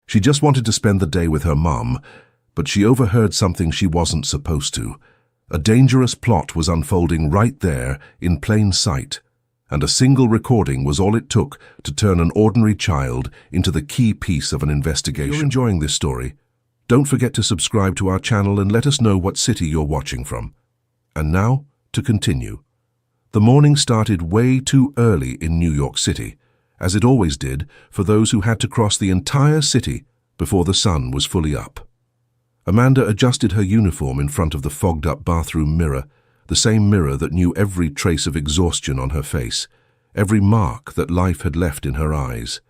She just wanted to spend the day with her mum, but she overheard something she wasn't supposed to. A dangerous plot was unfolding right there in plain sight, and a single recording was all it took to turn an ordinary child into the key piece of an investigation. If you're enjoying this story, don't forget to subscribe to our channel and let us know what city you're watching from. And now, to continue. The morning started way too early in New York City, as it always did for those who had to cross the entire city before the sun was fully up. Amanda adjusted her uniform in front of the fogged-up bathroom mirror, the same mirror that knew every trace of exhaustion on her face, every mark that life had left in her eyes.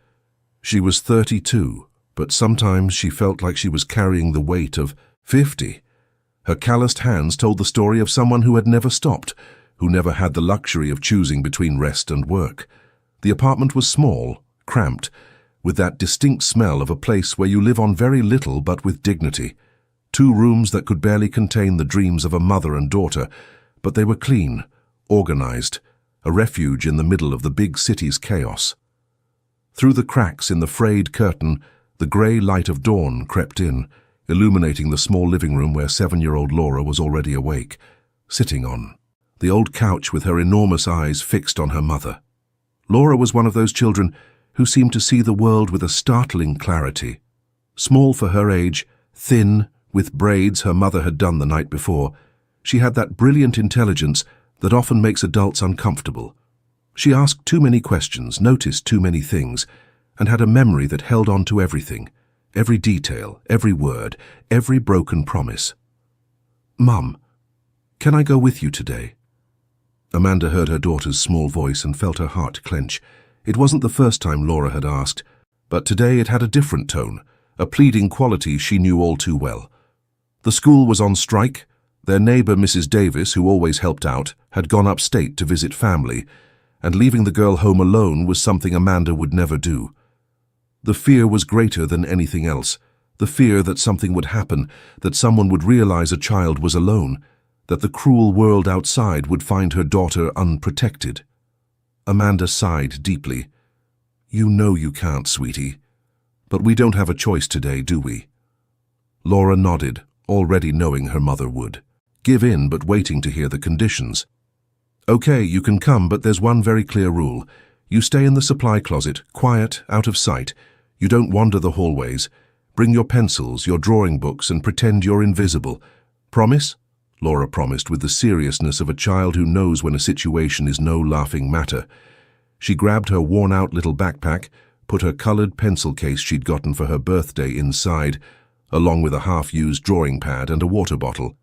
She was 32, but sometimes she felt like she was carrying the weight of 50. Her calloused hands told the story of someone who had never stopped, who never had the luxury of choosing between rest and work. The apartment was small, cramped, with that distinct smell of a place where you live on very little but with dignity. 2 rooms that could barely contain the dreams of a mother and daughter, but they were clean, organized, a refuge in the middle of the big city's chaos. Through the cracks in the frayed curtain, the grey light of dawn crept in, illuminating the small living room where 7-year-old Laura was already awake, sitting on the old couch with her enormous eyes fixed on her mother. Laura was one of those children who seemed to see the world with a startling clarity. Small for her age, thin, with braids her mother had done the night before, she had that brilliant intelligence that often makes adults uncomfortable. She asked too many questions, noticed too many things, and had a memory that held on to everything, every detail, every word, every broken promise. "Mum, can I go with you today?" Amanda heard her daughter's small voice and felt her heart clench. It wasn't the first time Laura had asked, but today it had a different tone, a pleading quality she knew all too well. The school was on strike. Their neighbor, Mrs. Davis, who always helped out, had gone upstate to visit family, and leaving the girl home alone was something Amanda would never do. The fear was greater than anything else, the fear that something would happen, that someone would realize a child was alone, that the cruel world outside would find her daughter unprotected. Amanda sighed deeply. "You know you can't, sweetie. But we don't have a choice today, do we?" Laura nodded, already knowing her mother would. Give in, but waiting to hear the conditions. "Okay, you can come, but there's one very clear rule. You stay in the supply closet, quiet, out of sight. You don't wander the hallways. Bring your pencils, your drawing books, and pretend you're invisible. Promise?" Laura promised with the seriousness of a child who knows when a situation is no laughing matter. She grabbed her worn-out little backpack, put her colored pencil case she'd gotten for her birthday inside, along with a half-used drawing pad and a water bottle.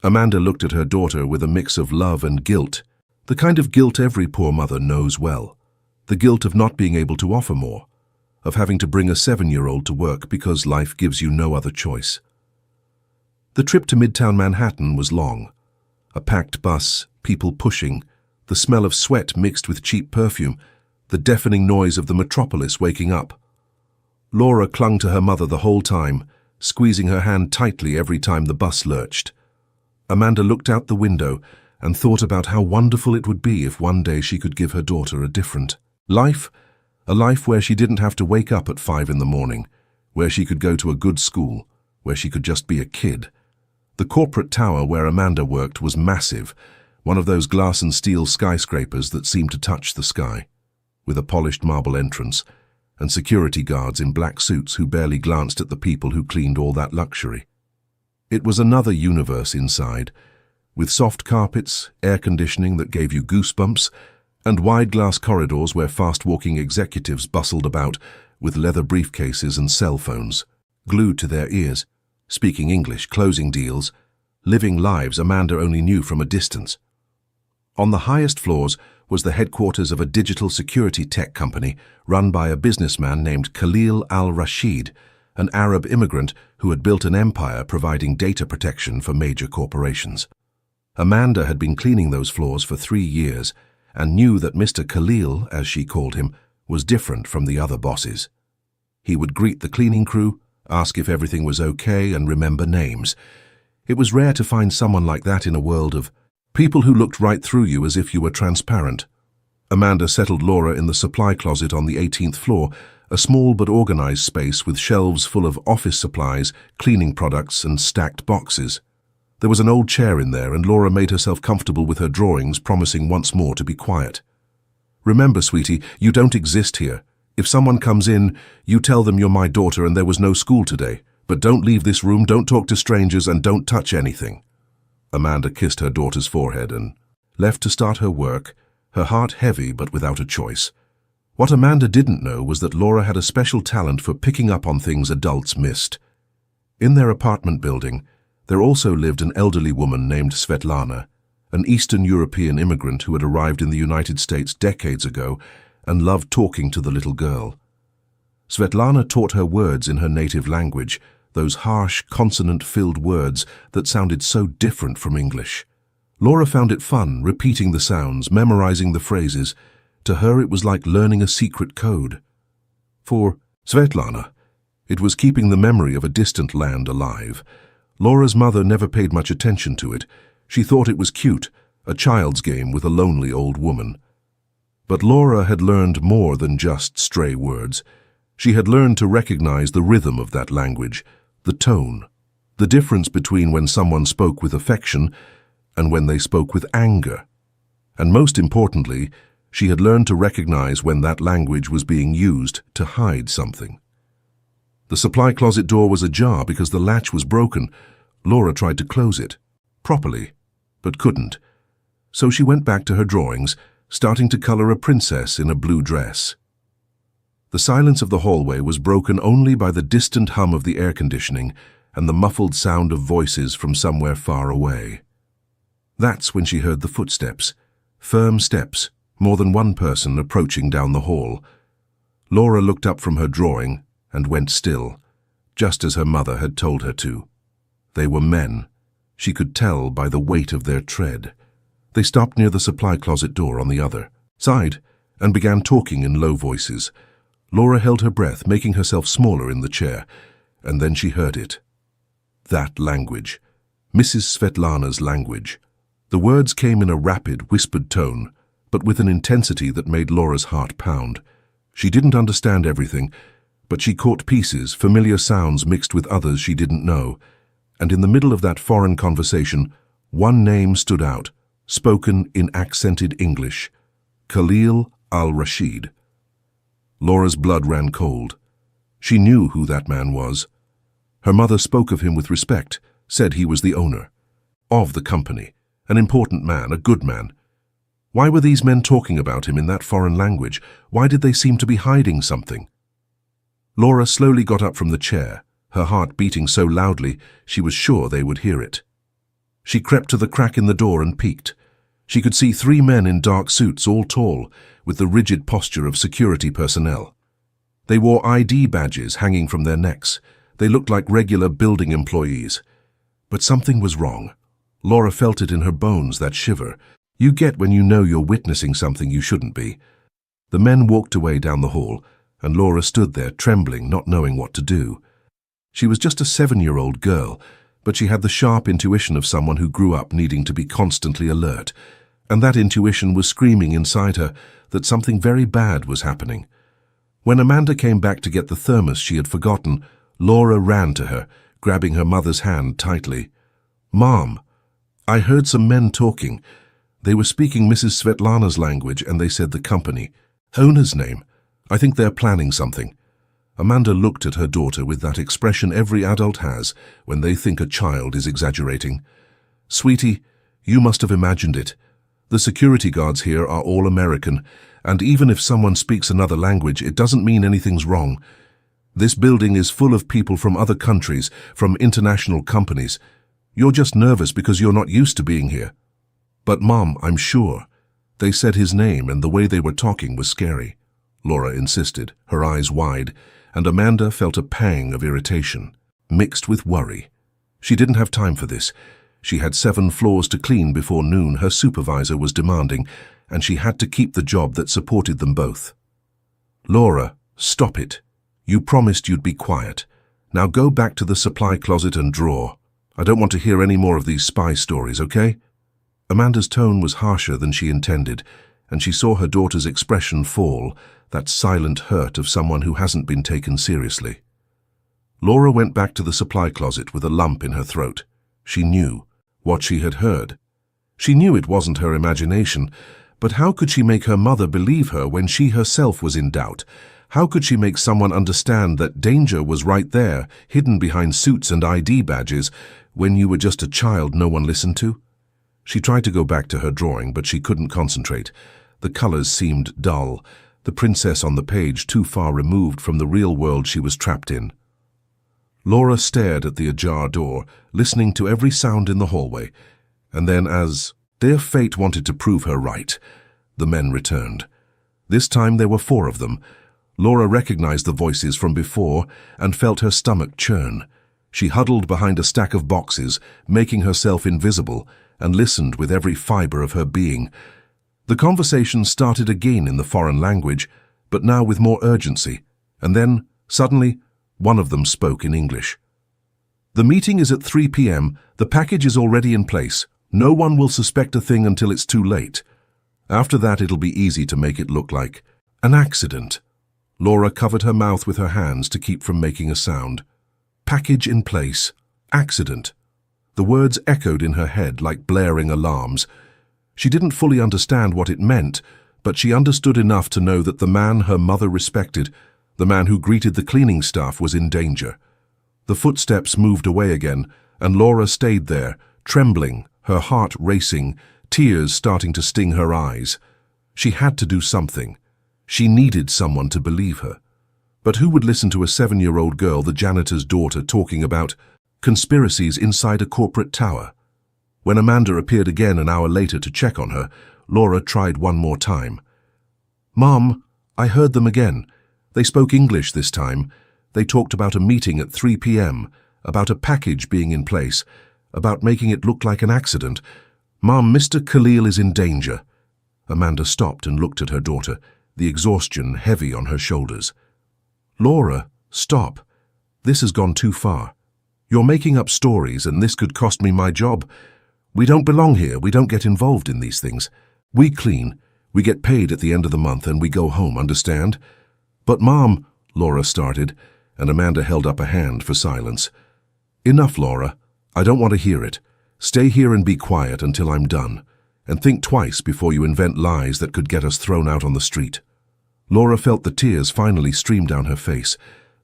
Amanda looked at her daughter with a mix of love and guilt, the kind of guilt every poor mother knows well. The guilt of not being able to offer more, of having to bring a 7-year-old to work because life gives you no other choice. The trip to Midtown Manhattan was long. A packed bus, people pushing, the smell of sweat mixed with cheap perfume, the deafening noise of the metropolis waking up. Laura clung to her mother the whole time, squeezing her hand tightly every time the bus lurched. Amanda looked out the window and thought about how wonderful it would be if one day she could give her daughter a different life, a life where she didn't have to wake up at 5 in the morning, where she could go to a good school, where she could just be a kid. The corporate tower where Amanda worked was massive, one of those glass and steel skyscrapers that seemed to touch the sky, with a polished marble entrance, and security guards in black suits who barely glanced at the people who cleaned all that luxury. It was another universe inside, with soft carpets, air conditioning that gave you goosebumps, and wide glass corridors where fast-walking executives bustled about with leather briefcases and cell phones, glued to their ears, speaking English, closing deals, living lives Amanda only knew from a distance. On the highest floors was the headquarters of a digital security tech company run by a businessman named Khalil al-Rashid, an Arab immigrant who had built an empire providing data protection for major corporations. Amanda had been cleaning those floors for 3 years and knew that Mr. Khalil, as she called him, was different from the other bosses. He would greet the cleaning crew, ask if everything was okay, and remember names. It was rare to find someone like that in a world of people who looked right through you as if you were transparent. Amanda settled Laura in the supply closet on the 18th floor, a small but organized space with shelves full of office supplies, cleaning products, and stacked boxes. There was an old chair in there, and Laura made herself comfortable with her drawings, promising once more to be quiet. "Remember, sweetie, you don't exist here. If someone comes in, you tell them you're my daughter and there was no school today. But don't leave this room, don't talk to strangers, and don't touch anything." Amanda kissed her daughter's forehead and left to start her work, her heart heavy but without a choice. What Amanda didn't know was that Laura had a special talent for picking up on things adults missed. In their apartment building, there also lived an elderly woman named Svetlana, an Eastern European immigrant who had arrived in the United States decades ago and loved talking to the little girl. Svetlana taught her words in her native language, those harsh, consonant-filled words that sounded so different from English. Laura found it fun, repeating the sounds, memorizing the phrases. To her it was like learning a secret code. For Svetlana, it was keeping the memory of a distant land alive. Laura's mother never paid much attention to it. She thought it was cute, a child's game with a lonely old woman. But Laura had learned more than just stray words. She had learned to recognize the rhythm of that language, the tone, the difference between when someone spoke with affection and when they spoke with anger. And most importantly, she had learned to recognize when that language was being used to hide something. The supply closet door was ajar because the latch was broken. Laura tried to close it, properly, but couldn't. So she went back to her drawings, starting to color a princess in a blue dress. The silence of the hallway was broken only by the distant hum of the air conditioning and the muffled sound of voices from somewhere far away. That's when she heard the footsteps, firm steps, more than one person approaching down the hall. Laura looked up from her drawing and went still, just as her mother had told her to. They were men. She could tell by the weight of their tread. They stopped near the supply closet door on the other side and began talking in low voices. Laura held her breath, making herself smaller in the chair, and then she heard it. That language, Mrs. Svetlana's language. The words came in a rapid, whispered tone, but with an intensity that made Laura's heart pound. She didn't understand everything, but she caught pieces, familiar sounds mixed with others she didn't know. And in the middle of that foreign conversation, one name stood out, spoken in accented English: Khalil al-Rashid. Laura's blood ran cold. She knew who that man was. Her mother spoke of him with respect, said he was the owner of the company, an important man, a good man. Why were these men talking about him in that foreign language? Why did they seem to be hiding something? Laura slowly got up from the chair, her heart beating so loudly she was sure they would hear it. She crept to the crack in the door and peeked. She could see 3 men in dark suits, all tall, with the rigid posture of security personnel. They wore ID badges hanging from their necks. They looked like regular building employees. But something was wrong. Laura felt it in her bones, that shiver. You get when you know you're witnessing something you shouldn't be. The men walked away down the hall, and Laura stood there, trembling, not knowing what to do. She was just a 7-year-old girl, but she had the sharp intuition of someone who grew up needing to be constantly alert, and that intuition was screaming inside her that something very bad was happening. When Amanda came back to get the thermos she had forgotten, Laura ran to her, grabbing her mother's hand tightly. "Mom, I heard some men talking. They were speaking Mrs. Svetlana's language, and they said the company. Owner's name. I think they're planning something." Amanda looked at her daughter with that expression every adult has when they think a child is exaggerating. "Sweetie, you must have imagined it. The security guards here are all American, and even if someone speaks another language, it doesn't mean anything's wrong. This building is full of people from other countries, from international companies. You're just nervous because you're not used to being here." "But Mom, I'm sure. They said his name, and the way they were talking was scary," Laura insisted, her eyes wide, and Amanda felt a pang of irritation, mixed with worry. She didn't have time for this. She had 7 floors to clean before noon, her supervisor was demanding, and she had to keep the job that supported them both. "Laura, stop it. You promised you'd be quiet. Now go back to the supply closet and draw. I don't want to hear any more of these spy stories, okay?" Amanda's tone was harsher than she intended. and she saw her daughter's expression fall, that silent hurt of someone who hasn't been taken seriously. Laura went back to the supply closet with a lump in her throat. She knew what she had heard. She knew it wasn't her imagination, but how could she make her mother believe her when she herself was in doubt? How could she make someone understand that danger was right there, hidden behind suits and ID badges, when you were just a child no one listened to? She tried to go back to her drawing, but she couldn't concentrate. The colors seemed dull, the princess on the page too far removed from the real world she was trapped in. Laura stared at the ajar door, listening to every sound in the hallway, and then, as their fate wanted to prove her right, the men returned. This time there were 4 of them. Laura recognized the voices from before and felt her stomach churn. She huddled behind a stack of boxes, making herself invisible, and listened with every fiber of her being. The conversation started again in the foreign language, but now with more urgency, and then, suddenly, one of them spoke in English. "The meeting is at 3 p.m. The package is already in place. No one will suspect a thing until it's too late. After that, it'll be easy to make it look like an accident." Laura covered her mouth with her hands to keep from making a sound. Package in place. Accident. The words echoed in her head like blaring alarms. She didn't fully understand what it meant, but she understood enough to know that the man her mother respected, the man who greeted the cleaning staff, was in danger. The footsteps moved away again, and Laura stayed there, trembling, her heart racing, tears starting to sting her eyes. She had to do something. She needed someone to believe her. But who would listen to a 7-year-old girl, the janitor's daughter, talking about conspiracies inside a corporate tower? When Amanda appeared again an hour later to check on her, Laura tried one more time. "Mom, I heard them again. They spoke English this time. They talked about a meeting at 3 p.m., about a package being in place, about making it look like an accident. Mom, Mr. Khalil is in danger." Amanda stopped and looked at her daughter, the exhaustion heavy on her shoulders. "Laura, stop. This has gone too far. You're making up stories, and this could cost me my job. We don't belong here. We don't get involved in these things. We clean. We get paid at the end of the month, and we go home, understand?" "But Mom," Laura started, and Amanda held up a hand for silence. "Enough, Laura. I don't want to hear it. Stay here and be quiet until I'm done. And think twice before you invent lies that could get us thrown out on the street." Laura felt the tears finally stream down her face.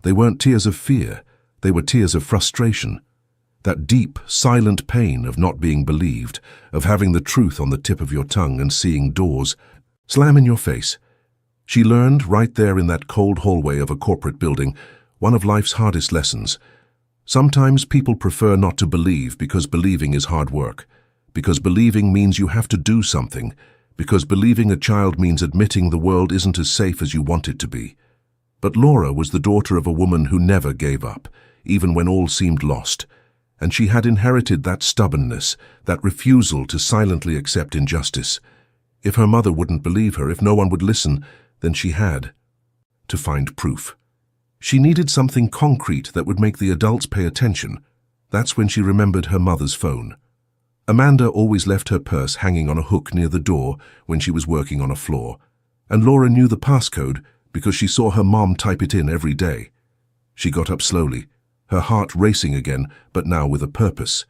They weren't tears of fear. They were tears of frustration. That deep, silent pain of not being believed, of having the truth on the tip of your tongue and seeing doors slam in your face. She learned right there in that cold hallway of a corporate building one of life's hardest lessons. Sometimes people prefer not to believe because believing is hard work, because believing means you have to do something, because believing a child means admitting the world isn't as safe as you want it to be. But Laura was the daughter of a woman who never gave up, even when all seemed lost, and she had inherited that stubbornness, that refusal to silently accept injustice. If her mother wouldn't believe her, if no one would listen, then she had to find proof. She needed something concrete that would make the adults pay attention. That's when she remembered her mother's phone. Amanda always left her purse hanging on a hook near the door when she was working on a floor, and Laura knew the passcode because she saw her mom type it in every day. She got up slowly, her heart racing again, but now with a purpose.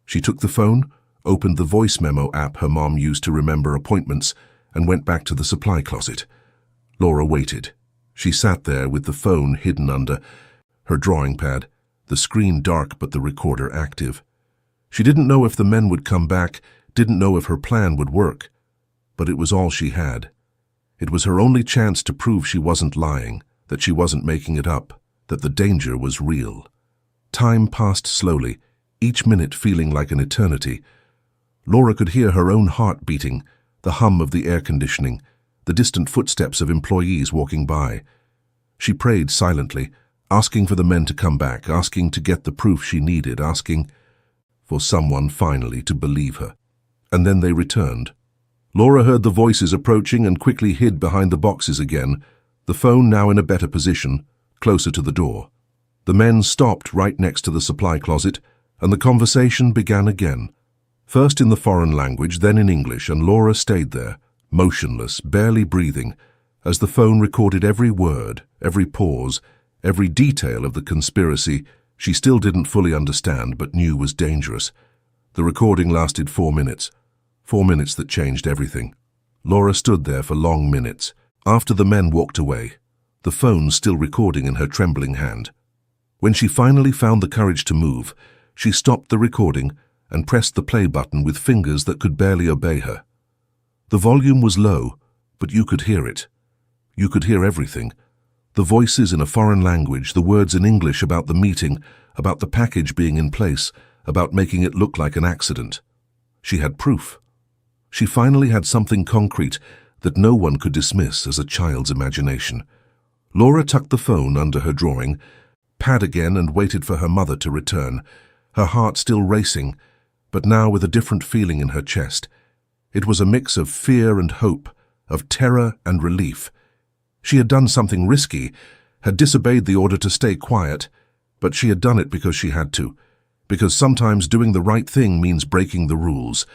She took the phone, opened the voice memo app her mom used to remember appointments, and went back to the supply closet. Laura waited. She sat there with the phone hidden under her drawing pad, the screen dark but the recorder active. She didn't know if the men would come back, didn't know if her plan would work, but it was all she had. It was her only chance to prove she wasn't lying, that she wasn't making it up, that the danger was real. Time passed slowly, each minute feeling like an eternity. Laura could hear her own heart beating, the hum of the air conditioning, the distant footsteps of employees walking by. She prayed silently, asking for the men to come back, asking to get the proof she needed, asking for someone finally to believe her. And then they returned. Laura heard the voices approaching and quickly hid behind the boxes again, the phone now in a better position, closer to the door. The men stopped right next to the supply closet, and the conversation began again. First in the foreign language, then in English, and Laura stayed there, motionless, barely breathing, as the phone recorded every word, every pause, every detail of the conspiracy she still didn't fully understand but knew was dangerous. The recording lasted 4 minutes. 4 minutes that changed everything. Laura stood there for long minutes. After the men walked away, the phone still recording in her trembling hand. When she finally found the courage to move, she stopped the recording and pressed the play button with fingers that could barely obey her. The volume was low, but you could hear it. You could hear everything. The voices in a foreign language, the words in English about the meeting, about the package being in place, about making it look like an accident. She had proof. She finally had something concrete that no one could dismiss as a child's imagination. Laura tucked the phone under her drawing, pad again, and waited for her mother to return, her heart still racing, but now with a different feeling in her chest. It was a mix of fear and hope, of terror and relief. She had done something risky, had disobeyed the order to stay quiet, but she had done it because she had to, because sometimes doing the right thing means breaking the rules.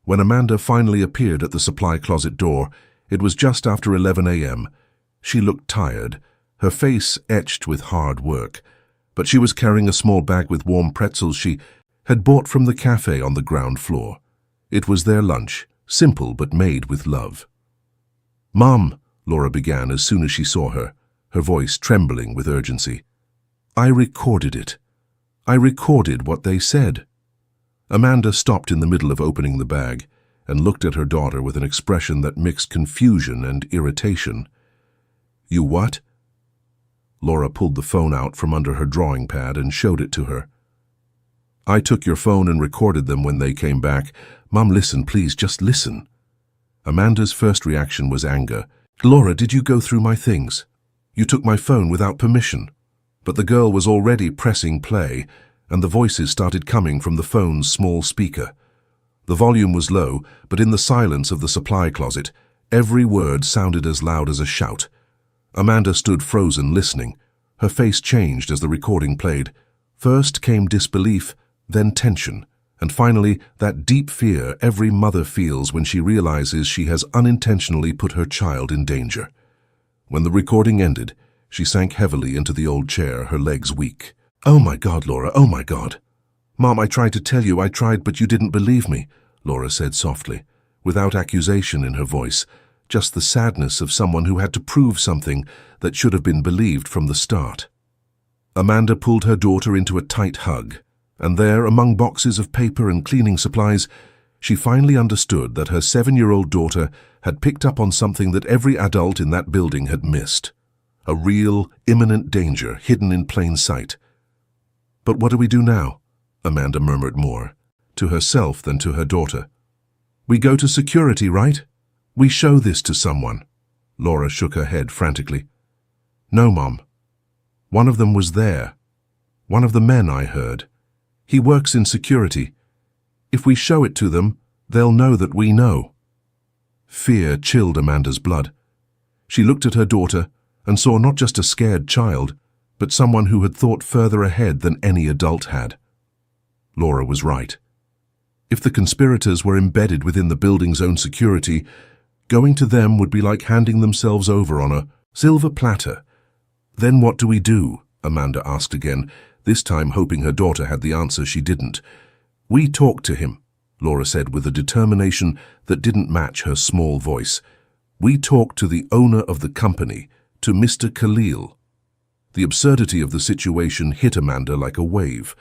When Amanda finally appeared at the supply closet door, it was just after 11 a.m. She looked tired, her face etched with hard work, but she was carrying a small bag with warm pretzels she had bought from the cafe on the ground floor. It was their lunch, simple but made with love. "Mom," Laura began as soon as she saw her, her voice trembling with urgency. "I recorded it. I recorded what they said." Amanda stopped in the middle of opening the bag and looked at her daughter with an expression that mixed confusion and irritation. "You what?" Laura pulled the phone out from under her drawing pad and showed it to her. "I took your phone and recorded them when they came back. Mom, listen, please, just listen." Amanda's first reaction was anger. "Laura, did you go through my things? You took my phone without permission." But the girl was already pressing play, and the voices started coming from the phone's small speaker. The volume was low, but in the silence of the supply closet, every word sounded as loud as a shout. Amanda stood frozen, listening. Her face changed as the recording played. First came disbelief, then tension, and finally that deep fear every mother feels when she realizes she has unintentionally put her child in danger. When the recording ended, she sank heavily into the old chair, her legs weak. "Oh my God, Laura, oh my God." "Mom, I tried to tell you, I tried, but you didn't believe me," Laura said softly, without accusation in her voice, just the sadness of someone who had to prove something that should have been believed from the start. Amanda pulled her daughter into a tight hug, and there, among boxes of paper and cleaning supplies, she finally understood that her 7-year-old daughter had picked up on something that every adult in that building had missed. A real, imminent danger hidden in plain sight. "But what do we do now?" Amanda murmured more, to herself than to her daughter. "We go to security, right? We show this to someone." Laura shook her head frantically. "No, Mom. One of them was there. One of the men I heard. He works in security. If we show it to them, they'll know that we know." Fear chilled Amanda's blood. She looked at her daughter and saw not just a scared child, but someone who had thought further ahead than any adult had. Laura was right. If the conspirators were embedded within the building's own security, going to them would be like handing themselves over on a silver platter. "Then what do we do?" Amanda asked again, this time hoping her daughter had the answer she didn't. "We talked to him," Laura said with a determination that didn't match her small voice. "We talked to the owner of the company, to Mr. Khalil." The absurdity of the situation hit Amanda like a wave.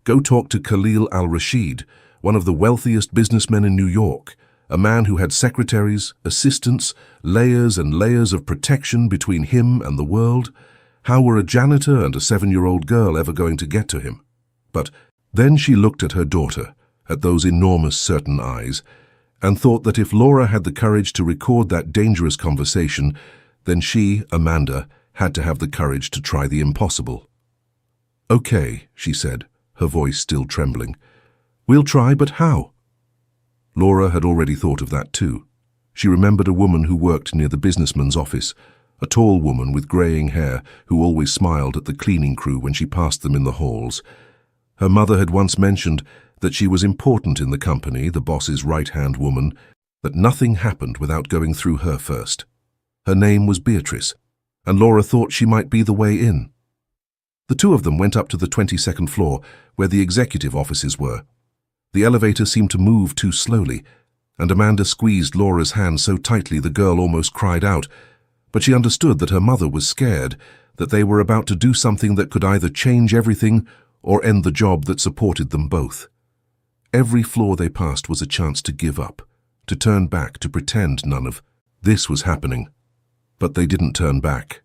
Go talk to Khalil al-Rashid, one of the wealthiest businessmen in New York, a man who had secretaries, assistants, layers and layers of protection between him and the world. How were a janitor and a 7-year-old girl ever going to get to him? But then she looked at her daughter, at those enormous certain eyes, and thought that if Laura had the courage to record that dangerous conversation, then she, Amanda, had to have the courage to try the impossible. "Okay," she said, her voice still trembling. "We'll try, but how?" Laura had already thought of that too. She remembered a woman who worked near the businessman's office, a tall woman with greying hair who always smiled at the cleaning crew when she passed them in the halls. Her mother had once mentioned that she was important in the company, the boss's right-hand woman, that nothing happened without going through her first. Her name was Beatrice, and Laura thought she might be the way in. The two of them went up to the 22nd floor, where the executive offices were. The elevator seemed to move too slowly, and Amanda squeezed Laura's hand so tightly the girl almost cried out, but she understood that her mother was scared, that they were about to do something that could either change everything or end the job that supported them both. Every floor they passed was a chance to give up, to turn back, to pretend none of this was happening. But they didn't turn back.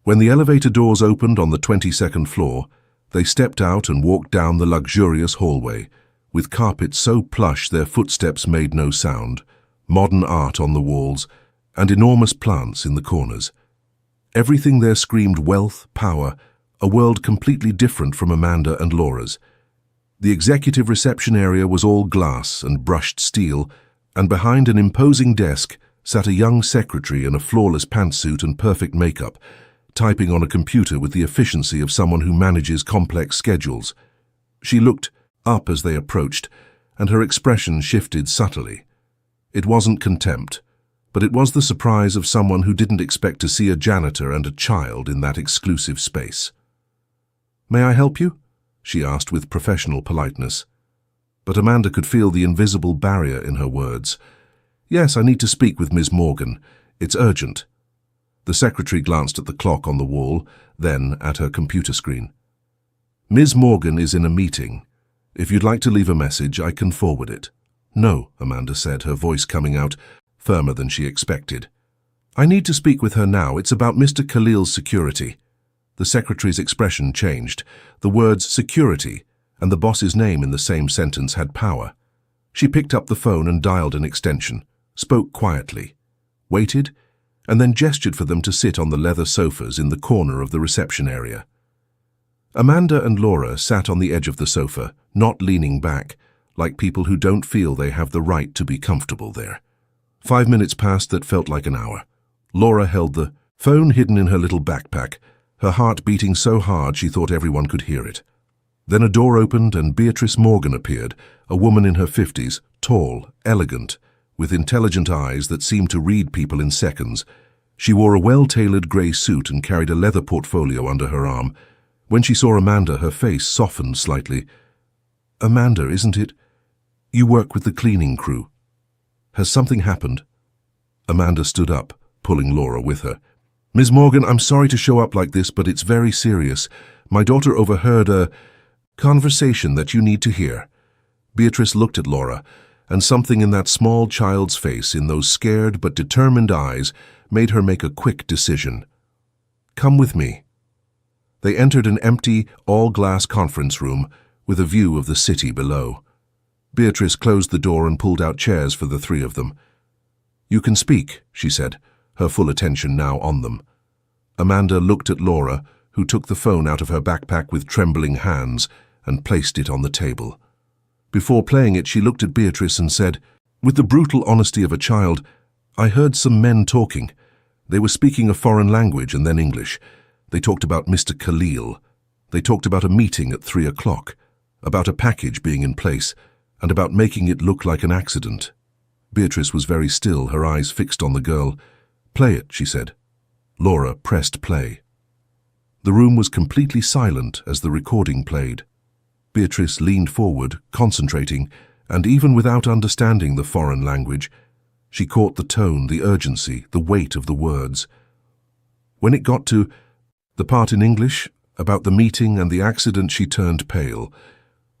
When the elevator doors opened on the 22nd floor, they stepped out and walked down the luxurious hallway, with carpets so plush their footsteps made no sound, modern art on the walls, and enormous plants in the corners. Everything there screamed wealth, power, a world completely different from Amanda and Laura's. The executive reception area was all glass and brushed steel, and behind an imposing desk sat a young secretary in a flawless pantsuit and perfect makeup, typing on a computer with the efficiency of someone who manages complex schedules. She looked up as they approached, and her expression shifted subtly. It wasn't contempt, but it was the surprise of someone who didn't expect to see a janitor and a child in that exclusive space. "May I help you?" she asked with professional politeness. But Amanda could feel the invisible barrier in her words. "Yes, I need to speak with Ms. Morgan. It's urgent." The secretary glanced at the clock on the wall, then at her computer screen. "Ms. Morgan is in a meeting. If you'd like to leave a message, I can forward it." "No," Amanda said, her voice coming out firmer than she expected. "I need to speak with her now. It's about Mr. Khalil's security." The secretary's expression changed. The words security and the boss's name in the same sentence had power. She picked up the phone and dialed an extension, spoke quietly, waited, and then gestured for them to sit on the leather sofas in the corner of the reception area. Amanda and Laura sat on the edge of the sofa, not leaning back, like people who don't feel they have the right to be comfortable there. 5 minutes passed that felt like an hour. Laura held the phone hidden in her little backpack, her heart beating so hard she thought everyone could hear it. Then a door opened and Beatrice Morgan appeared, a woman in her 50s, tall, elegant, with intelligent eyes that seemed to read people in seconds. She wore a well-tailored grey suit and carried a leather portfolio under her arm. When she saw Amanda, her face softened slightly. "Amanda, isn't it? You work with the cleaning crew. Has something happened?" Amanda stood up, pulling Laura with her. "Ms. Morgan, I'm sorry to show up like this, but it's very serious. My daughter overheard a conversation that you need to hear." Beatrice looked at Laura, and something in that small child's face, in those scared but determined eyes, made her make a quick decision. "Come with me." They entered an empty, all-glass conference room with a view of the city below. Beatrice closed the door and pulled out chairs for the three of them. "You can speak," she said, her full attention now on them. Amanda looked at Laura, who took the phone out of her backpack with trembling hands and placed it on the table. Before playing it, she looked at Beatrice and said, with the brutal honesty of a child, "I heard some men talking. They were speaking a foreign language and then English. They talked about Mr. Khalil. They talked about a meeting at 3 o'clock, about a package being in place, and about making it look like an accident." Beatrice was very still, her eyes fixed on the girl. "Play it," she said. Laura pressed play. The room was completely silent as the recording played. Beatrice leaned forward, concentrating, and even without understanding the foreign language, she caught the tone, the urgency, the weight of the words. When it got to the part in English, about the meeting and the accident, she turned pale.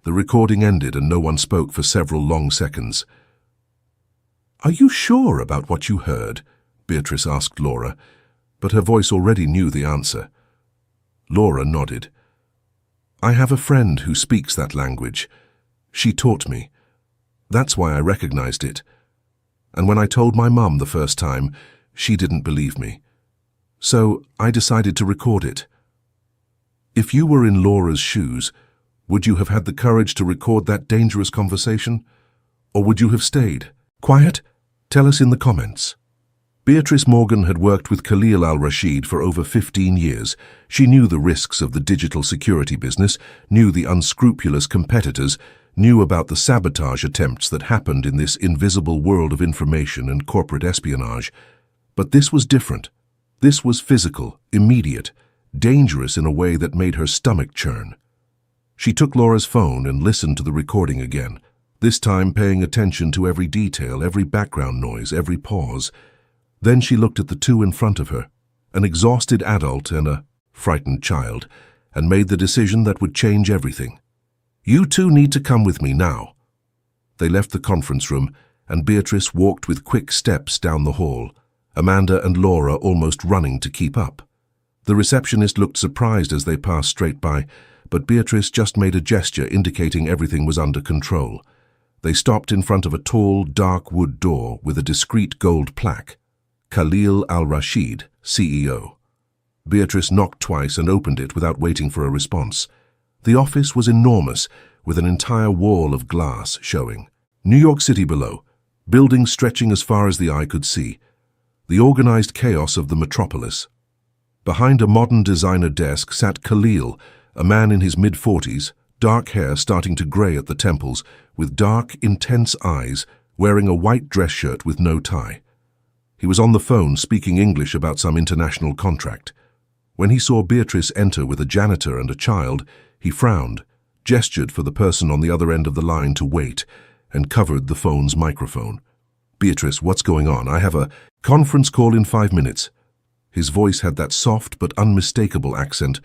The recording ended and no one spoke for several long seconds. "Are you sure about what you heard?" Beatrice asked Laura, but her voice already knew the answer. Laura nodded. "I have a friend who speaks that language. She taught me. That's why I recognized it. And when I told my mum the first time, she didn't believe me. So I decided to record it. If you were in Laura's shoes, would you have had the courage to record that dangerous conversation? Or would you have stayed? Quiet? Tell us in the comments." Beatrice Morgan had worked with Khalil al-Rashid for over 15 years. She knew the risks of the digital security business, knew the unscrupulous competitors, knew about the sabotage attempts that happened in this invisible world of information and corporate espionage. But this was different. This was physical, immediate, dangerous in a way that made her stomach churn. She took Laura's phone and listened to the recording again, this time paying attention to every detail, every background noise, every pause. Then she looked at the two in front of her, an exhausted adult and a frightened child, and made the decision that would change everything. "You two need to come with me now." They left the conference room, and Beatrice walked with quick steps down the hall, Amanda and Laura almost running to keep up. The receptionist looked surprised as they passed straight by, but Beatrice just made a gesture indicating everything was under control. They stopped in front of a tall, dark wood door with a discreet gold plaque. Khalil al-Rashid, CEO. Beatrice knocked twice and opened it without waiting for a response. The office was enormous, with an entire wall of glass showing. New York City below, buildings stretching as far as the eye could see. The organized chaos of the metropolis. Behind a modern designer desk sat Khalil, a man in his mid-40s, dark hair starting to gray at the temples, with dark, intense eyes, wearing a white dress shirt with no tie. He was on the phone speaking English about some international contract. When he saw Beatrice enter with a janitor and a child, he frowned, gestured for the person on the other end of the line to wait, and covered the phone's microphone. "Beatrice, what's going on? I have a conference call in 5 minutes. His voice had that soft but unmistakable accent,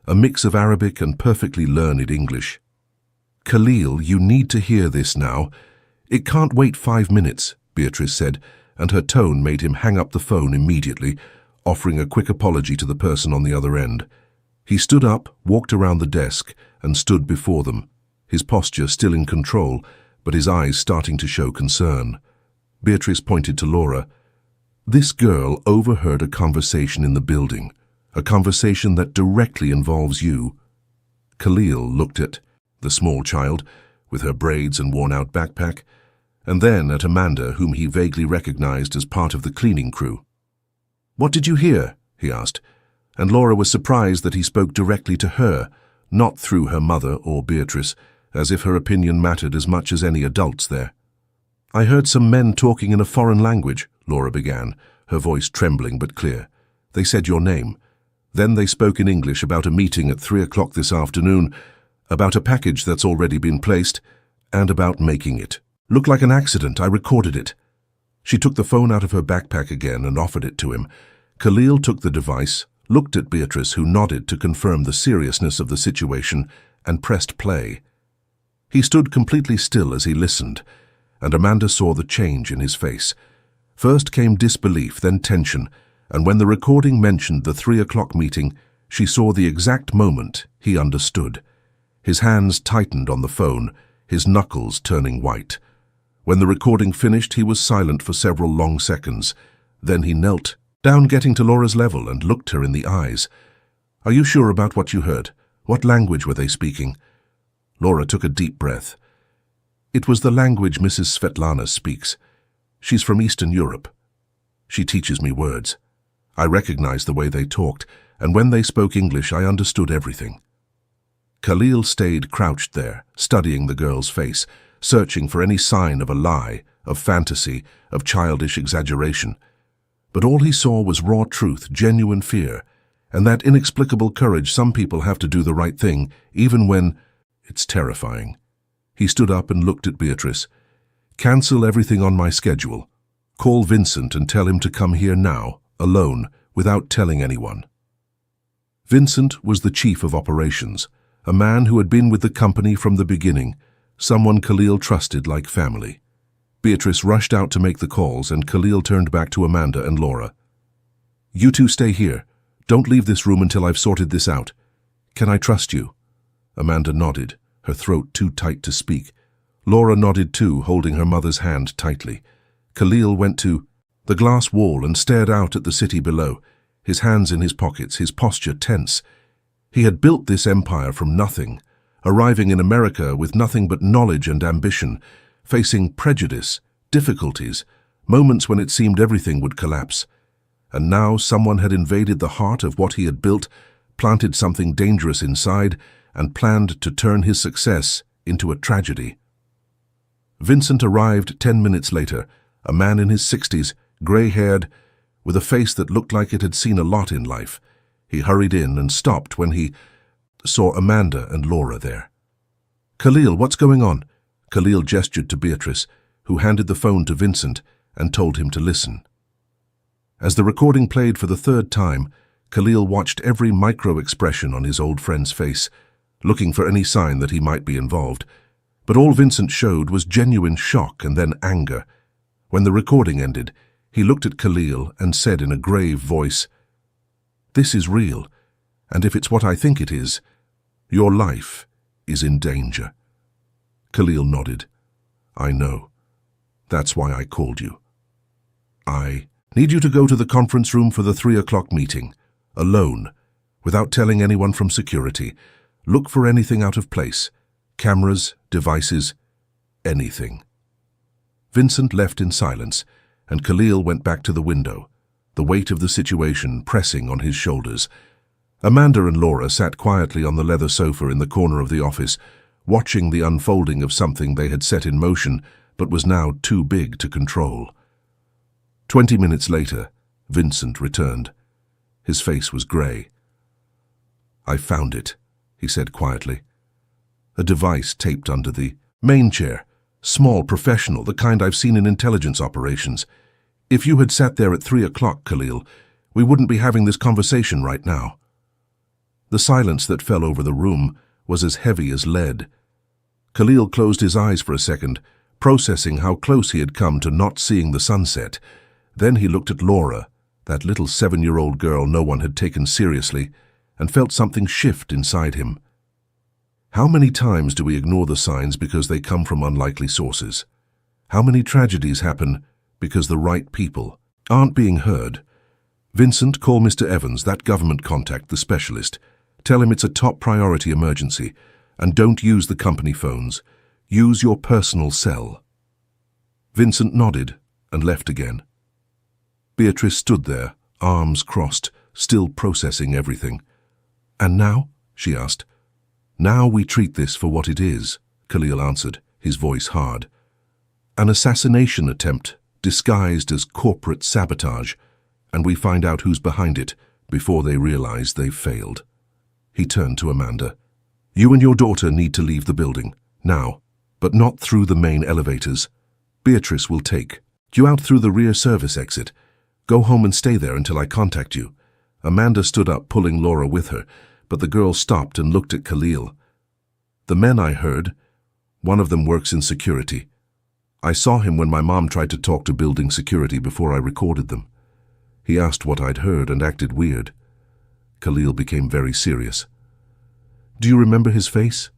a mix of Arabic and perfectly learned English. "Khalil, you need to hear this now. It can't wait 5 minutes, Beatrice said, and her tone made him hang up the phone immediately, offering a quick apology to the person on the other end. He stood up, walked around the desk, and stood before them, his posture still in control, but his eyes starting to show concern. Beatrice pointed to Laura. "This girl overheard a conversation in the building, a conversation that directly involves you." Khalil looked at the small child, with her braids and worn-out backpack, and then at Amanda, whom he vaguely recognized as part of the cleaning crew. "What did you hear?" he asked, and Laura was surprised that he spoke directly to her, not through her mother or Beatrice, as if her opinion mattered as much as any adults there. "I heard some men talking in a foreign language," Laura began, her voice trembling but clear. "They said your name. Then they spoke in English about a meeting at 3 o'clock this afternoon, about a package that's already been placed, and about making it. Looked like an accident. I recorded it." She took the phone out of her backpack again and offered it to him. Khalil took the device, looked at Beatrice, who nodded to confirm the seriousness of the situation, and pressed play. He stood completely still as he listened, and Amanda saw the change in his face. First came disbelief, then tension, and when the recording mentioned the 3 o'clock meeting, she saw the exact moment he understood. His hands tightened on the phone, his knuckles turning white. When the recording finished, he was silent for several long seconds. Then he knelt down, getting to Laura's level, and looked her in the eyes. "Are you sure about what you heard? What language were they speaking?" Laura took a deep breath. "It was the language Mrs. Svetlana speaks. She's from Eastern Europe. She teaches me words. I recognized the way they talked, and when they spoke English, I understood everything." Khalil stayed crouched there, studying the girl's face, searching for any sign of a lie, of fantasy, of childish exaggeration. But all he saw was raw truth, genuine fear, and that inexplicable courage some people have to do the right thing, even when it's terrifying. He stood up and looked at Beatrice. "Cancel everything on my schedule. Call Vincent and tell him to come here now, alone, without telling anyone." Vincent was the chief of operations, a man who had been with the company from the beginning, someone Khalil trusted like family. Beatrice rushed out to make the calls, and Khalil turned back to Amanda and Laura. "You two stay here. Don't leave this room until I've sorted this out. Can I trust you?" Amanda nodded, her throat too tight to speak. Laura nodded too, holding her mother's hand tightly. Khalil went to the glass wall and stared out at the city below, his hands in his pockets, his posture tense. He had built this empire from nothing, arriving in America with nothing but knowledge and ambition, facing prejudice, difficulties, moments when it seemed everything would collapse. And now someone had invaded the heart of what he had built, planted something dangerous inside, and planned to turn his success into a tragedy. Vincent arrived 10 minutes later, a man in his 60s, grey-haired, with a face that looked like it had seen a lot in life. He hurried in and stopped when he saw Amanda and Laura there. "Khalil, what's going on?" Khalil gestured to Beatrice, who handed the phone to Vincent and told him to listen. As the recording played for the third time, Khalil watched every micro-expression on his old friend's face, looking for any sign that he might be involved. But all Vincent showed was genuine shock and then anger. When the recording ended, he looked at Khalil and said in a grave voice, "This is real, and if it's what I think it is, your life is in danger." Khalil nodded. "I know. That's why I called you. I need you to go to the conference room for the 3 o'clock meeting, alone, without telling anyone from security. Look for anything out of place. Cameras, devices, anything." Vincent left in silence, and Khalil went back to the window, the weight of the situation pressing on his shoulders. Amanda and Laura sat quietly on the leather sofa in the corner of the office, watching the unfolding of something they had set in motion but was now too big to control. 20 minutes later, Vincent returned. His face was grey. "I found it," he said quietly. "A device taped under the main chair. Small, professional, the kind I've seen in intelligence operations. If you had sat there at 3 o'clock, Khalil, we wouldn't be having this conversation right now." The silence that fell over the room was as heavy as lead. Khalil closed his eyes for a second, processing how close he had come to not seeing the sunset. Then he looked at Laura, that little 7-year-old girl no one had taken seriously, and felt something shift inside him. How many times do we ignore the signs because they come from unlikely sources? How many tragedies happen because the right people aren't being heard? "Vincent, call Mr. Evans, that government contact, the specialist. Tell him it's a top priority emergency, and don't use the company phones. Use your personal cell." Vincent nodded and left again. Beatrice stood there, arms crossed, still processing everything. "And now?" she asked. "Now we treat this for what it is," Khalil answered, his voice hard. "An assassination attempt disguised as corporate sabotage, and we find out who's behind it before they realize they've failed." He turned to Amanda. "You and your daughter need to leave the building, now, but not through the main elevators. Beatrice will take you out through the rear service exit. Go home and stay there until I contact you." Amanda stood up, pulling Laura with her, but the girl stopped and looked at Khalil. "The men I heard, one of them works in security. I saw him when my mom tried to talk to building security before I recorded them. He asked what I'd heard and acted weird." Khalil became very serious. "Do you remember his face?"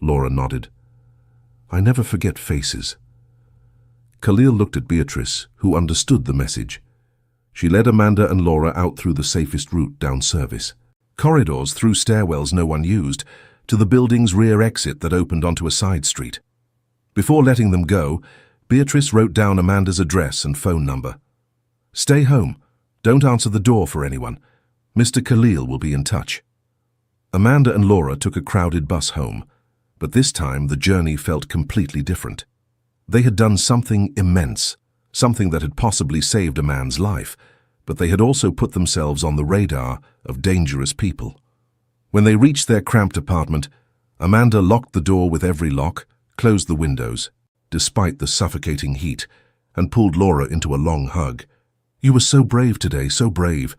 Laura nodded. "I never forget faces." Khalil looked at Beatrice, who understood the message. She led Amanda and Laura out through the safest route down service. Corridors through stairwells no one used, to the building's rear exit that opened onto a side street. Before letting them go, Beatrice wrote down Amanda's address and phone number. "Stay home. Don't answer the door for anyone. Mr. Khalil will be in touch." Amanda and Laura took a crowded bus home, but this time the journey felt completely different. They had done something immense, something that had possibly saved a man's life, but they had also put themselves on the radar of dangerous people. When they reached their cramped apartment, Amanda locked the door with every lock, closed the windows, despite the suffocating heat, and pulled Laura into a long hug. "You were so brave today, so brave.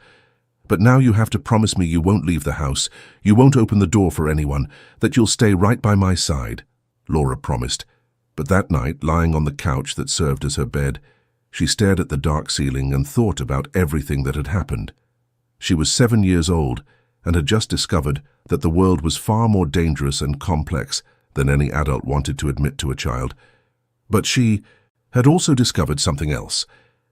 But now you have to promise me you won't leave the house, you won't open the door for anyone, that you'll stay right by my side," Laura promised. But that night, lying on the couch that served as her bed, she stared at the dark ceiling and thought about everything that had happened. She was 7 years old and had just discovered that the world was far more dangerous and complex than any adult wanted to admit to a child. But she had also discovered something else,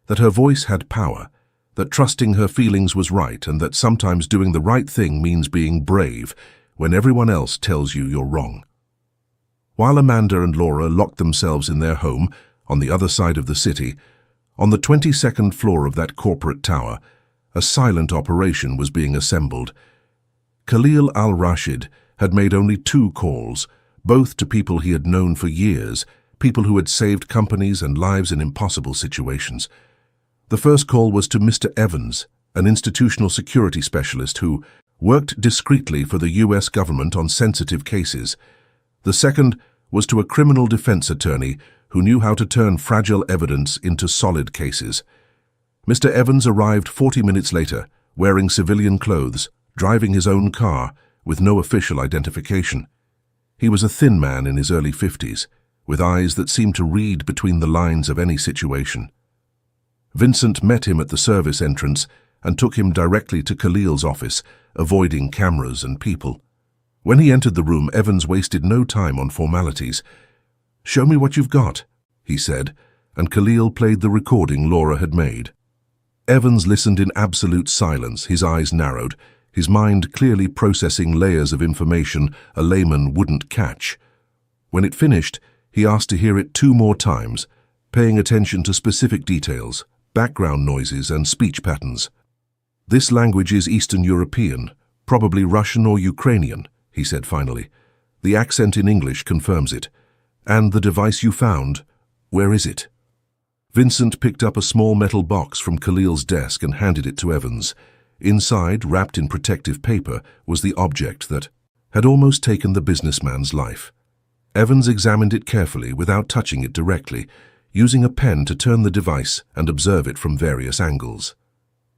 that her voice had power, that trusting her feelings was right, and that sometimes doing the right thing means being brave when everyone else tells you you're wrong. While Amanda and Laura locked themselves in their home on the other side of the city, on the 22nd floor of that corporate tower, a silent operation was being assembled. Khalil al-Rashid had made only 2 calls, both to people he had known for years, people who had saved companies and lives in impossible situations. The first call was to Mr. Evans, an institutional security specialist who worked discreetly for the US government on sensitive cases. The second was to a criminal defense attorney who knew how to turn fragile evidence into solid cases. Mr. Evans arrived 40 minutes later, wearing civilian clothes, driving his own car, with no official identification. He was a thin man in his early 50s, with eyes that seemed to read between the lines of any situation. Vincent met him at the service entrance and took him directly to Khalil's office, avoiding cameras and people. When he entered the room, Evans wasted no time on formalities. "Show me what you've got," he said, and Khalil played the recording Laura had made. Evans listened in absolute silence, his eyes narrowed, his mind clearly processing layers of information a layman wouldn't catch. When it finished, he asked to hear it 2 more times, paying attention to specific details, background noises and speech patterns. "This language is Eastern European, probably Russian or Ukrainian," he said finally. "The accent in English confirms it. And the device you found, where is it?" Vincent picked up a small metal box from Khalil's desk and handed it to Evans. Inside, wrapped in protective paper, was the object that had almost taken the businessman's life. Evans examined it carefully without touching it directly, using a pen to turn the device and observe it from various angles.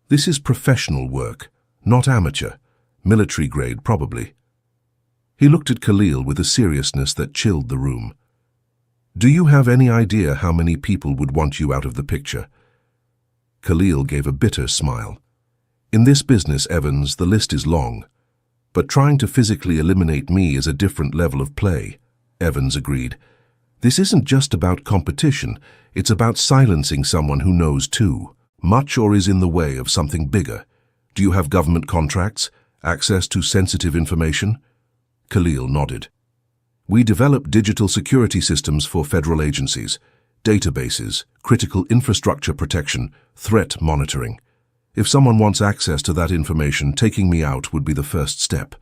"This is professional work, not amateur, military grade probably." He looked at Khalil with a seriousness that chilled the room. "Do you have any idea how many people would want you out of the picture?" Khalil gave a bitter smile. "In this business, Evans, the list is long. But trying to physically eliminate me is a different level of play," Evans agreed. "This isn't just about competition, it's about silencing someone who knows too much or is in the way of something bigger. Do you have government contracts? Access to sensitive information?" Khalil nodded. "We develop digital security systems for federal agencies, databases, critical infrastructure protection, threat monitoring. If someone wants access to that information, taking me out would be the first step."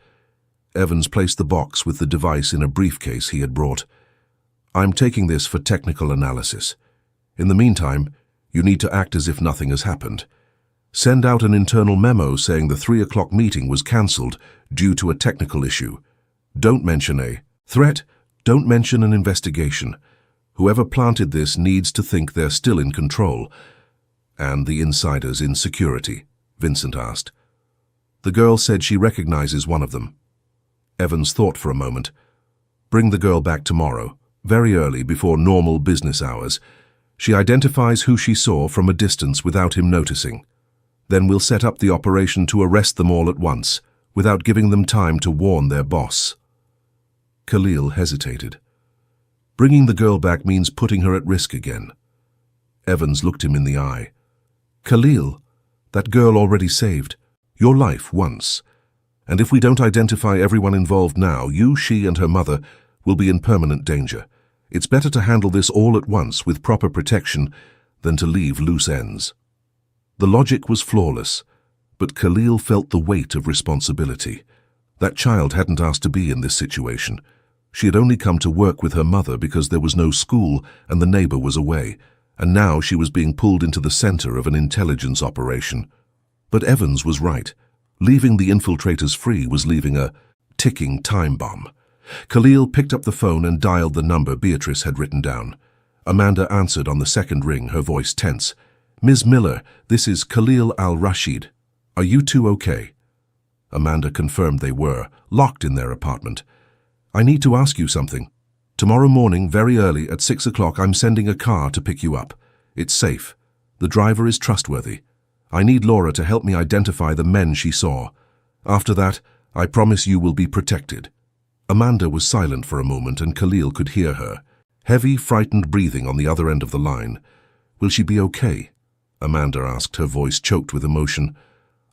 Evans placed the box with the device in a briefcase he had brought. "I'm taking this for technical analysis. In the meantime, you need to act as if nothing has happened. Send out an internal memo saying the 3 o'clock meeting was cancelled due to a technical issue. Don't mention a threat, don't mention an investigation. Whoever planted this needs to think they're still in control." "And the insiders in security?" Vincent asked. "The girl said she recognizes one of them." Evans thought for a moment. "Bring the girl back tomorrow, very early before normal business hours. She identifies who she saw from a distance without him noticing. Then we'll set up the operation to arrest them all at once, without giving them time to warn their boss." Khalil hesitated. "Bringing the girl back means putting her at risk again." Evans looked him in the eye. "Khalil, that girl already saved your life once. And if we don't identify everyone involved now, you, she, and her mother will be in permanent danger. It's better to handle this all at once with proper protection than to leave loose ends." The logic was flawless, but Khalil felt the weight of responsibility. That child hadn't asked to be in this situation. She had only come to work with her mother because there was no school and the neighbor was away, and now she was being pulled into the center of an intelligence operation. But Evans was right. Leaving the infiltrators free was leaving a ticking time bomb. Khalil picked up the phone and dialed the number Beatrice had written down. Amanda answered on the second ring, her voice tense. "Ms. Miller, this is Khalil al-Rashid. Are you two okay?" Amanda confirmed they were, locked in their apartment. "I need to ask you something. Tomorrow morning, very early, at 6 o'clock, I'm sending a car to pick you up. It's safe. The driver is trustworthy. I need Laura to help me identify the men she saw. After that, I promise you will be protected." Amanda was silent for a moment and Khalil could hear her. Heavy, frightened breathing on the other end of the line. "Will she be okay?" Amanda asked, her voice choked with emotion.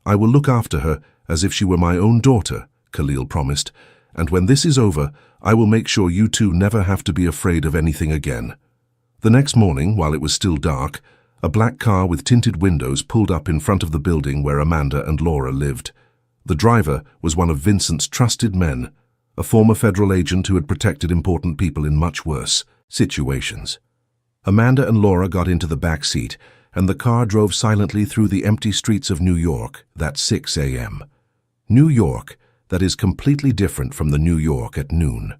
"I will look after her as if she were my own daughter," Khalil promised. "And when this is over, I will make sure you two never have to be afraid of anything again." The next morning, while it was still dark, a black car with tinted windows pulled up in front of the building where Amanda and Laura lived. The driver was one of Vincent's trusted men, a former federal agent who had protected important people in much worse situations. Amanda and Laura got into the back seat, and the car drove silently through the empty streets of New York that 6 a.m. New York that is completely different from the New York at noon.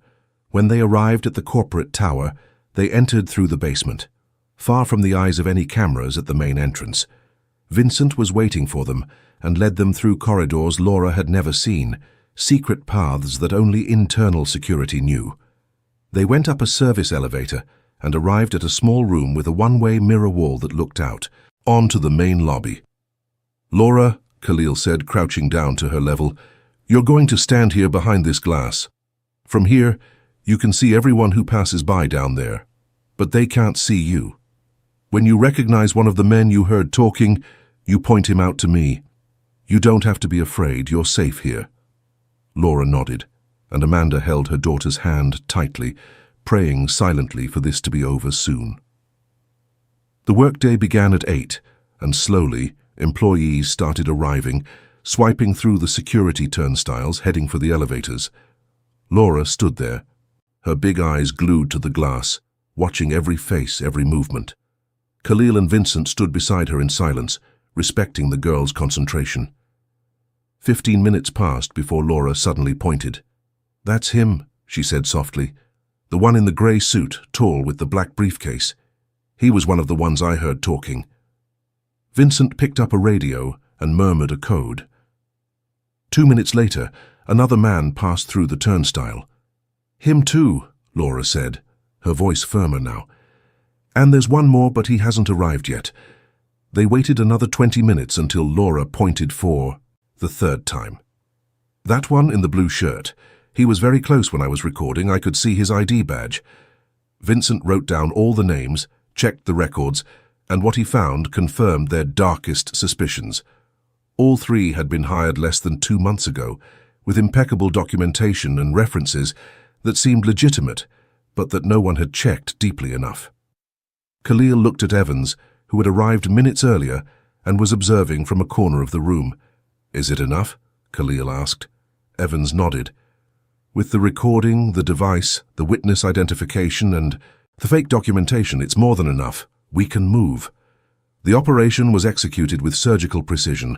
When they arrived at the corporate tower, they entered through the basement, far from the eyes of any cameras at the main entrance. Vincent was waiting for them and led them through corridors Laura had never seen, secret paths that only internal security knew. They went up a service elevator and arrived at a small room with a one-way mirror wall that looked out onto the main lobby. "Laura," Khalil said, crouching down to her level, "you're going to stand here behind this glass. From here, you can see everyone who passes by down there, but they can't see you. When you recognize one of the men you heard talking, you point him out to me. You don't have to be afraid, you're safe here." Laura nodded, and Amanda held her daughter's hand tightly, praying silently for this to be over soon. The workday began at 8, and slowly, employees started arriving, swiping through the security turnstiles, heading for the elevators. Laura stood there, her big eyes glued to the glass, watching every face, every movement. Khalil and Vincent stood beside her in silence, respecting the girl's concentration. 15 minutes passed before Laura suddenly pointed. "That's him," she said softly. "The one in the grey suit, tall with the black briefcase. He was one of the ones I heard talking." Vincent picked up a radio and murmured a code. 2 minutes later, another man passed through the turnstile. "Him too," Laura said, her voice firmer now. "And there's one more, but he hasn't arrived yet." They waited another 20 minutes until Laura pointed for the third time. "That one in the blue shirt. He was very close when I was recording. I could see his ID badge." Vincent wrote down all the names, checked the records, and what he found confirmed their darkest suspicions. All three had been hired less than 2 months ago, with impeccable documentation and references that seemed legitimate, but that no one had checked deeply enough. Khalil looked at Evans, who had arrived minutes earlier and was observing from a corner of the room. "Is it enough?" Khalil asked. Evans nodded. "With the recording, the device, the witness identification, and the fake documentation, it's more than enough. We can move." The operation was executed with surgical precision.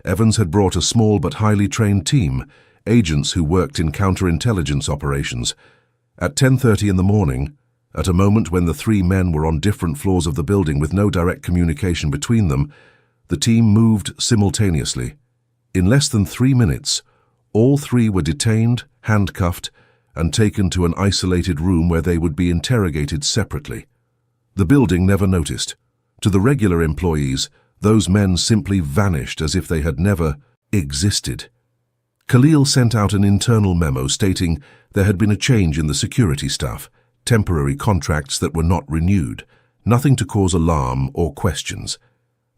Evans had brought a small but highly trained team, agents who worked in counterintelligence operations. At 10:30 in the morning, at a moment when the three men were on different floors of the building with no direct communication between them, the team moved simultaneously. In less than 3 minutes, all three were detained, handcuffed, and taken to an isolated room where they would be interrogated separately. The building never noticed. To the regular employees, those men simply vanished as if they had never existed. Khalil sent out an internal memo stating there had been a change in the security staff, temporary contracts that were not renewed, nothing to cause alarm or questions.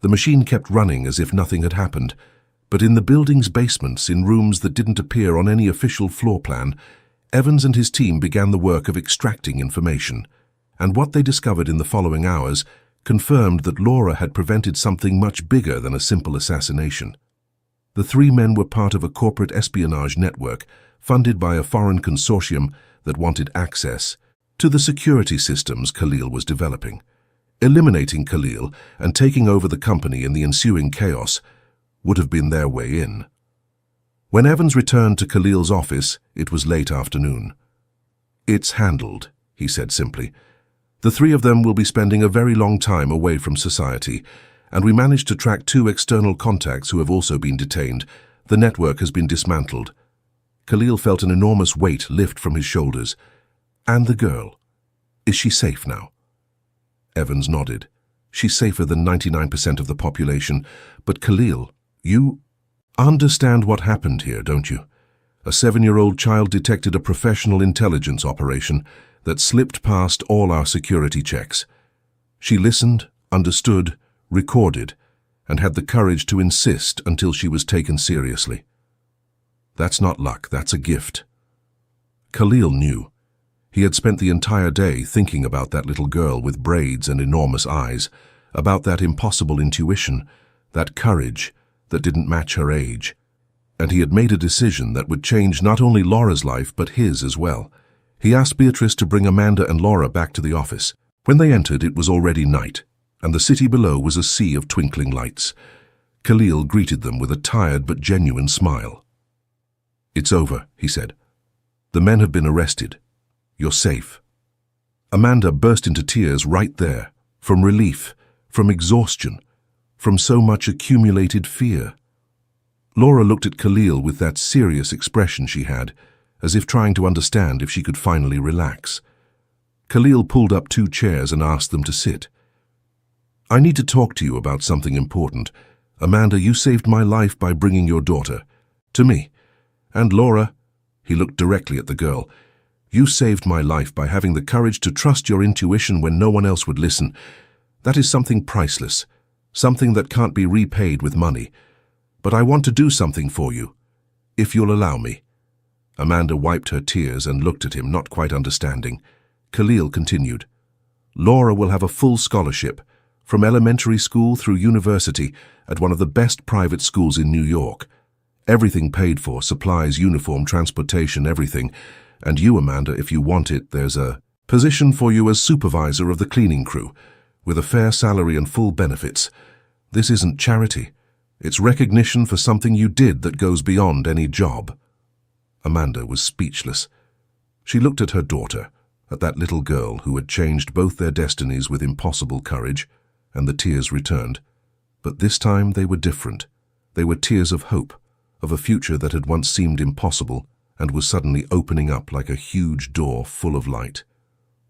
The machine kept running as if nothing had happened, but in the building's basements, in rooms that didn't appear on any official floor plan, Evans and his team began the work of extracting information, and what they discovered in the following hours confirmed that Laura had prevented something much bigger than a simple assassination. The three men were part of a corporate espionage network funded by a foreign consortium that wanted access to the security systems Khalil was developing. Eliminating Khalil and taking over the company in the ensuing chaos would have been their way in. When Evans returned to Khalil's office, it was late afternoon. "It's handled," he said simply. "The three of them will be spending a very long time away from society, and we managed to track 2 external contacts who have also been detained. The network has been dismantled." Khalil felt an enormous weight lift from his shoulders. "And the girl? Is she safe now?" Evans nodded. "She's safer than 99% of the population. But Khalil, you understand what happened here, don't you? A 7-year-old child detected a professional intelligence operation that slipped past all our security checks. She listened, understood, recorded, and had the courage to insist until she was taken seriously. That's not luck, that's a gift." Khalil knew. He had spent the entire day thinking about that little girl with braids and enormous eyes, about that impossible intuition, that courage that didn't match her age. And he had made a decision that would change not only Laura's life but his as well. He asked Beatrice to bring Amanda and Laura back to the office. When they entered, it was already night, and the city below was a sea of twinkling lights. Khalil greeted them with a tired but genuine smile. "It's over," he said. "The men have been arrested. You're safe." Amanda burst into tears right there, from relief, from exhaustion, from so much accumulated fear. Laura looked at Khalil with that serious expression she had, as if trying to understand if she could finally relax. Khalil pulled up 2 chairs and asked them to sit. "I need to talk to you about something important. Amanda, you saved my life by bringing your daughter to me. And Laura," he looked directly at the girl, "you saved my life by having the courage to trust your intuition when no one else would listen. That is something priceless, something that can't be repaid with money. But I want to do something for you, if you'll allow me." Amanda wiped her tears and looked at him, not quite understanding. Khalil continued, "Laura will have a full scholarship, from elementary school through university, at one of the best private schools in New York. Everything paid for, supplies, uniform, transportation, everything. And you, Amanda, if you want it, there's a position for you as supervisor of the cleaning crew, with a fair salary and full benefits. This isn't charity. It's recognition for something you did that goes beyond any job." Amanda was speechless. She looked at her daughter, at that little girl who had changed both their destinies with impossible courage, and the tears returned. But this time they were different. They were tears of hope, of a future that had once seemed impossible and was suddenly opening up like a huge door full of light.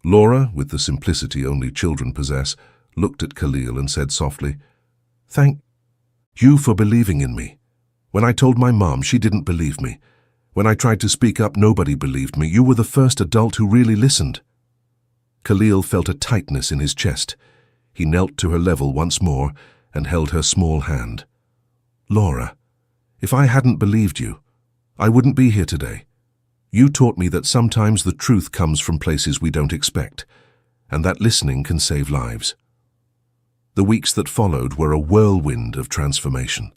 Laura, with the simplicity only children possess, looked at Khalil and said softly, "Thank you for believing in me. When I told my mom, she didn't believe me. When I tried to speak up, nobody believed me. You were the first adult who really listened." Khalil felt a tightness in his chest. He knelt to her level once more and held her small hand. "Laura, if I hadn't believed you, I wouldn't be here today. You taught me that sometimes the truth comes from places we don't expect, and that listening can save lives." The weeks that followed were a whirlwind of transformation.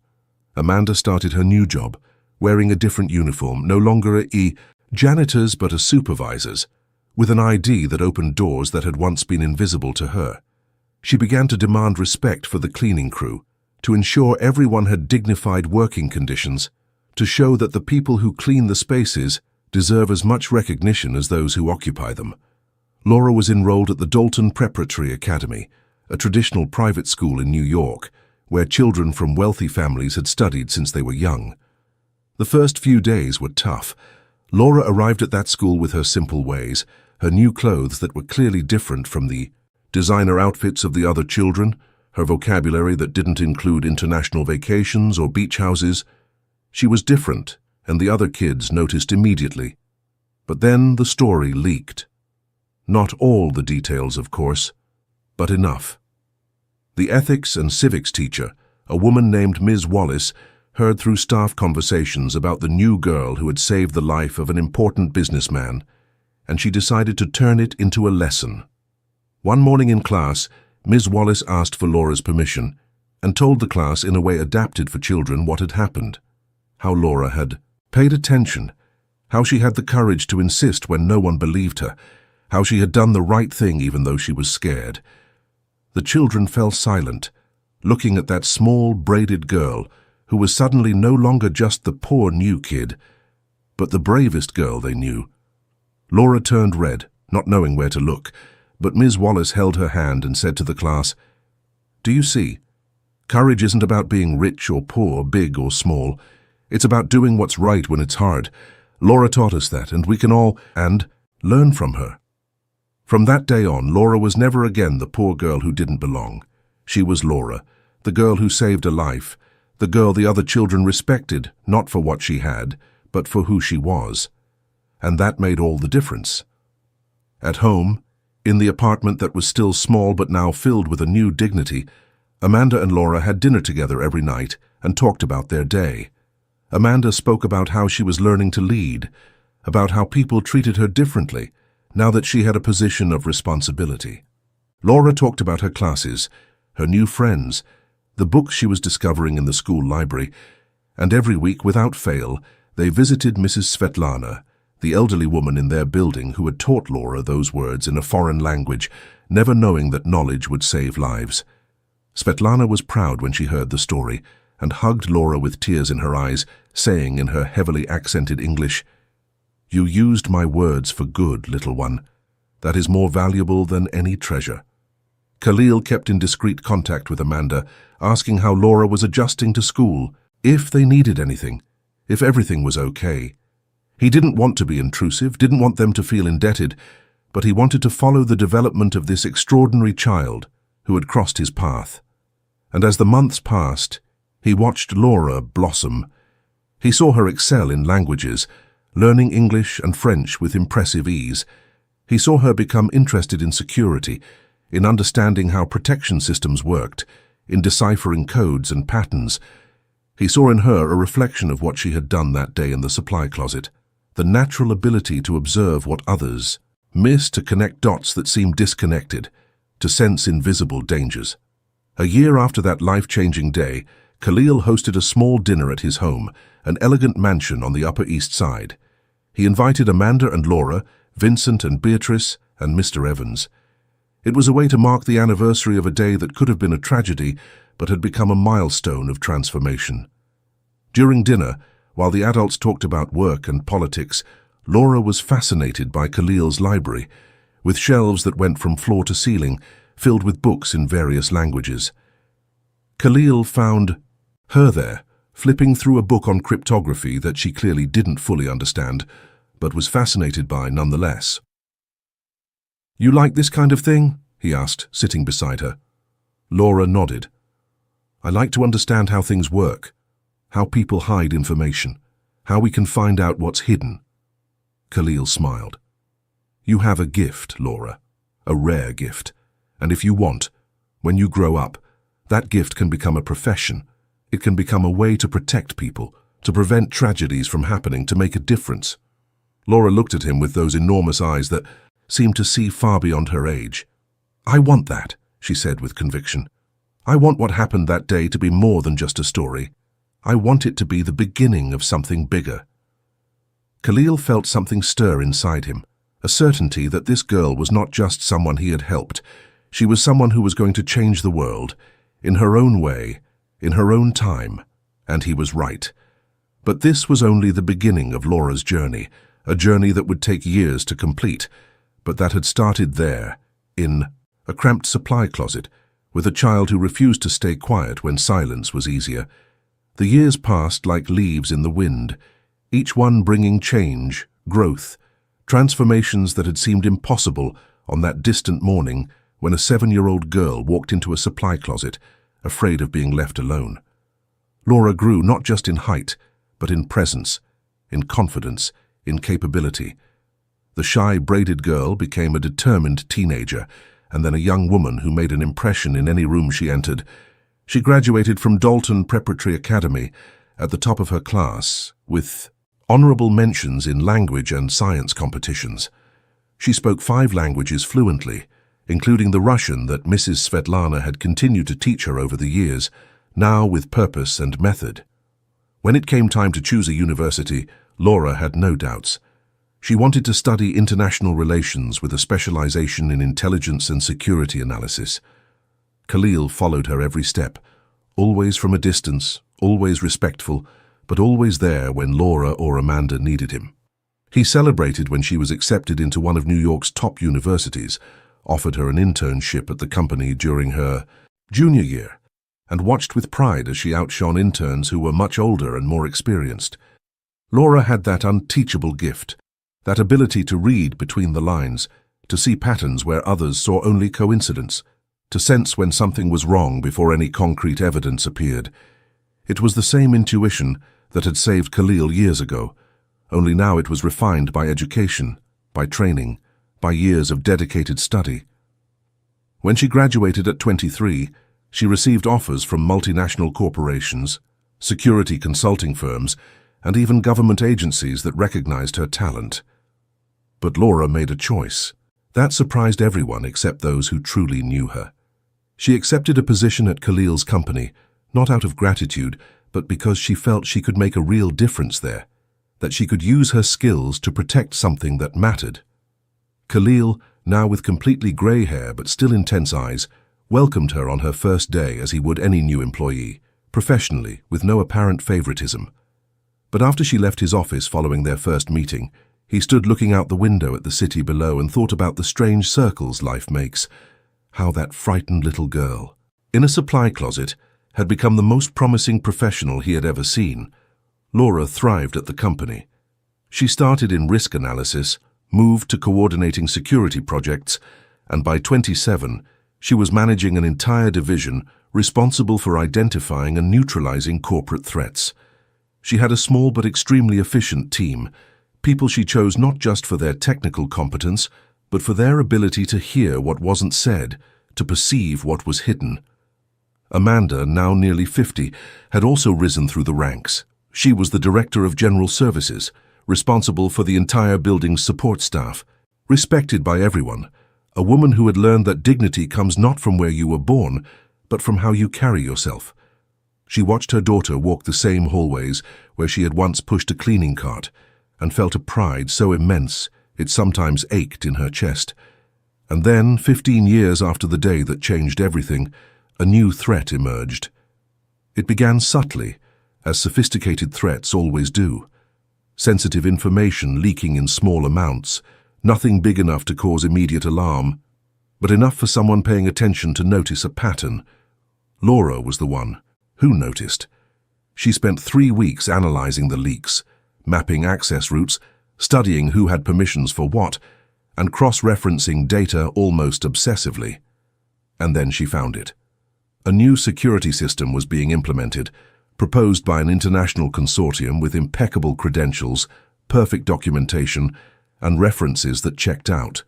Amanda started her new job, wearing a different uniform, no longer a janitor's but a supervisor's, with an ID that opened doors that had once been invisible to her. She began to demand respect for the cleaning crew, to ensure everyone had dignified working conditions, to show that the people who clean the spaces deserve as much recognition as those who occupy them. Laura was enrolled at the Dalton Preparatory Academy, a traditional private school in New York, where children from wealthy families had studied since they were young. The first few days were tough. Laura arrived at that school with her simple ways, her new clothes that were clearly different from the designer outfits of the other children, her vocabulary that didn't include international vacations or beach houses. She was different, and the other kids noticed immediately. But then the story leaked. Not all the details, of course, but enough. The ethics and civics teacher, a woman named Ms. Wallace, heard through staff conversations about the new girl who had saved the life of an important businessman, and she decided to turn it into a lesson. One morning in class, Ms. Wallace asked for Laura's permission and told the class in a way adapted for children what had happened, how Laura had paid attention, how she had the courage to insist when no one believed her, how she had done the right thing even though she was scared. The children fell silent, looking at that small, braided girl who was suddenly no longer just the poor new kid, but the bravest girl they knew. Laura turned red, not knowing where to look, but Ms. Wallace held her hand and said to the class, "Do you see? Courage isn't about being rich or poor, big or small. It's about doing what's right when it's hard. Laura taught us that, and we can all, and learn from her." From that day on, Laura was never again the poor girl who didn't belong. She was Laura, the girl who saved a life, the girl the other children respected, not for what she had, but for who she was. And that made all the difference. At home, in the apartment that was still small but now filled with a new dignity, Amanda and Laura had dinner together every night and talked about their day. Amanda spoke about how she was learning to lead, about how people treated her differently now that she had a position of responsibility. Laura talked about her classes, her new friends, the books she was discovering in the school library, and every week, without fail, they visited Mrs. Svetlana, the elderly woman in their building who had taught Laura those words in a foreign language, never knowing that knowledge would save lives. Svetlana was proud when she heard the story and hugged Laura with tears in her eyes, saying in her heavily accented English, "You used my words for good, little one. That is more valuable than any treasure." Khalil kept in discreet contact with Amanda, asking how Laura was adjusting to school, if they needed anything, if everything was okay. He didn't want to be intrusive, didn't want them to feel indebted, but he wanted to follow the development of this extraordinary child who had crossed his path. And as the months passed, he watched Laura blossom. He saw her excel in languages, learning English and French with impressive ease. He saw her become interested in security, in understanding how protection systems worked, in deciphering codes and patterns. He saw in her a reflection of what she had done that day in the supply closet, the natural ability to observe what others miss, to connect dots that seemed disconnected, to sense invisible dangers. A year after that life-changing day, Khalil hosted a small dinner at his home, an elegant mansion on the Upper East Side. He invited Amanda and Laura, Vincent and Beatrice, and Mr. Evans. It was a way to mark the anniversary of a day that could have been a tragedy, but had become a milestone of transformation. During dinner, while the adults talked about work and politics, Laura was fascinated by Khalil's library, with shelves that went from floor to ceiling, filled with books in various languages. Khalil found her there, flipping through a book on cryptography that she clearly didn't fully understand, but was fascinated by nonetheless. "You like this kind of thing?" he asked, sitting beside her. Laura nodded. "I like to understand how things work, how people hide information, how we can find out what's hidden." Khalil smiled. "You have a gift, Laura, a rare gift, and if you want, when you grow up, that gift can become a profession. It can become a way to protect people, to prevent tragedies from happening, to make a difference." Laura looked at him with those enormous eyes that seemed to see far beyond her age. "I want that," she said with conviction. "I want what happened that day to be more than just a story. I want it to be the beginning of something bigger." Khalil felt something stir inside him, a certainty that this girl was not just someone he had helped. She was someone who was going to change the world, in her own way, in her own time, and he was right. But this was only the beginning of Laura's journey, a journey that would take years to complete, but that had started there, in a cramped supply closet, with a child who refused to stay quiet when silence was easier. The years passed like leaves in the wind, each one bringing change, growth, transformations that had seemed impossible on that distant morning when a 7-year-old girl walked into a supply closet, afraid of being left alone. Laura grew not just in height, but in presence, in confidence, in capability. The shy, braided girl became a determined teenager, and then a young woman who made an impression in any room she entered. She graduated from Dalton Preparatory Academy at the top of her class, with honorable mentions in language and science competitions. She spoke 5 languages fluently, including the Russian that Mrs. Svetlana had continued to teach her over the years, now with purpose and method. When it came time to choose a university, Laura had no doubts. She wanted to study international relations with a specialization in intelligence and security analysis. Khalil followed her every step, always from a distance, always respectful, but always there when Laura or Amanda needed him. He celebrated when she was accepted into one of New York's top universities, offered her an internship at the company during her junior year, and watched with pride as she outshone interns who were much older and more experienced. Laura had that unteachable gift, that ability to read between the lines, to see patterns where others saw only coincidence, to sense when something was wrong before any concrete evidence appeared. It was the same intuition that had saved Khalil years ago, only now it was refined by education, by training, by years of dedicated study. When she graduated at 23, she received offers from multinational corporations, security consulting firms, and even government agencies that recognized her talent. But Laura made a choice. That surprised everyone except those who truly knew her. She accepted a position at Khalil's company, not out of gratitude, but because she felt she could make a real difference there. that she could use her skills to protect something that mattered. Khalil, now with completely grey hair but still intense eyes, welcomed her on her first day as he would any new employee, professionally, with no apparent favoritism. But after she left his office following their first meeting, he stood looking out the window at the city below and thought about the strange circles life makes. How that frightened little girl, in a supply closet, had become the most promising professional he had ever seen. Laura thrived at the company. She started in risk analysis, moved to coordinating security projects, and by 27, she was managing an entire division responsible for identifying and neutralizing corporate threats. She had a small but extremely efficient team, people she chose not just for their technical competence, but for their ability to hear what wasn't said, to perceive what was hidden. Amanda, now nearly 50, had also risen through the ranks. She was the Director of General Services, responsible for the entire building's support staff, respected by everyone, a woman who had learned that dignity comes not from where you were born, but from how you carry yourself. She watched her daughter walk the same hallways where she had once pushed a cleaning cart, and felt a pride so immense it sometimes ached in her chest. And then, 15 years after the day that changed everything, a new threat emerged. It began subtly, as sophisticated threats always do. Sensitive information leaking in small amounts, nothing big enough to cause immediate alarm, but enough for someone paying attention to notice a pattern. Laura was the one who noticed. She spent 3 weeks analyzing the leaks, mapping access routes, studying who had permissions for what, and cross-referencing data almost obsessively. And then she found it. A new security system was being implemented, proposed by an international consortium with impeccable credentials, perfect documentation, and references that checked out.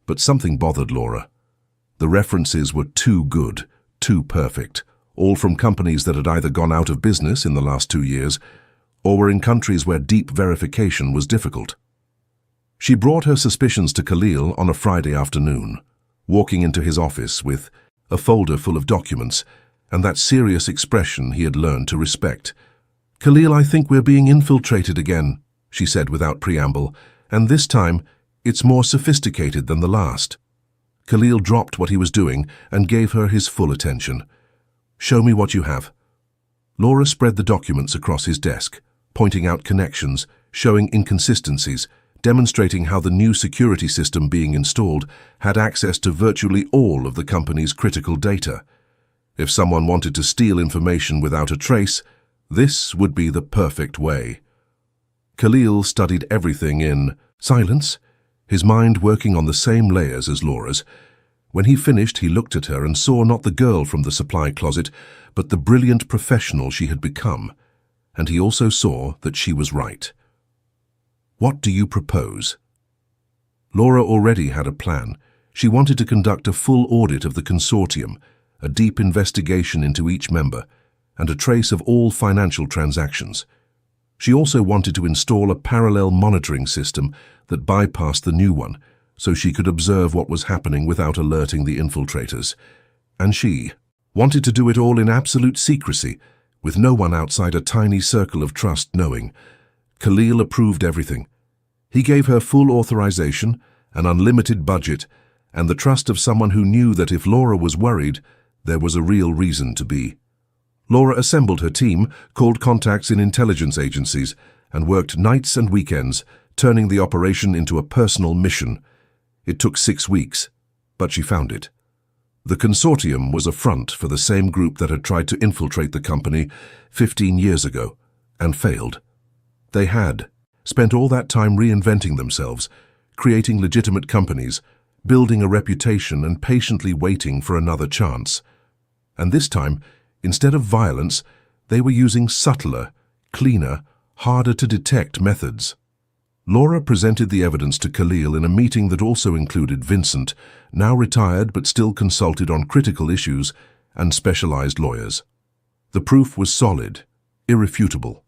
But something bothered Laura. The references were too good, too perfect, all from companies that had either gone out of business in the last 2 years or were in countries where deep verification was difficult. She brought her suspicions to Khalil on a Friday afternoon, walking into his office with a folder full of documents and that serious expression he had learned to respect. "Khalil, I think we're being infiltrated again," she said without preamble, "and this time it's more sophisticated than the last." Khalil dropped what he was doing and gave her his full attention. "Show me what you have." Laura spread the documents across his desk, pointing out connections, showing inconsistencies, demonstrating how the new security system being installed had access to virtually all of the company's critical data. If someone wanted to steal information without a trace, this would be the perfect way. Khalil studied everything in silence, his mind working on the same layers as Laura's. When he finished, he looked at her and saw not the girl from the supply closet, but the brilliant professional she had become. And he also saw that she was right. "What do you propose?" Laura already had a plan. She wanted to conduct a full audit of the consortium, a deep investigation into each member, and a trace of all financial transactions. She also wanted to install a parallel monitoring system that bypassed the new one, so she could observe what was happening without alerting the infiltrators. And she wanted to do it all in absolute secrecy, with no one outside a tiny circle of trust knowing. Khalil approved everything. He gave her full authorization, an unlimited budget, and the trust of someone who knew that if Laura was worried, there was a real reason to be. Laura assembled her team, called contacts in intelligence agencies, and worked nights and weekends, turning the operation into a personal mission. It took 6 weeks, but she found it. The consortium was a front for the same group that had tried to infiltrate the company 15 years ago, and failed. They had spent all that time reinventing themselves, creating legitimate companies, building a reputation and patiently waiting for another chance. And this time, instead of violence, they were using subtler, cleaner, harder-to-detect methods. Laura presented the evidence to Khalil in a meeting that also included Vincent, now retired but still consulted on critical issues, and specialized lawyers. The proof was solid, irrefutable.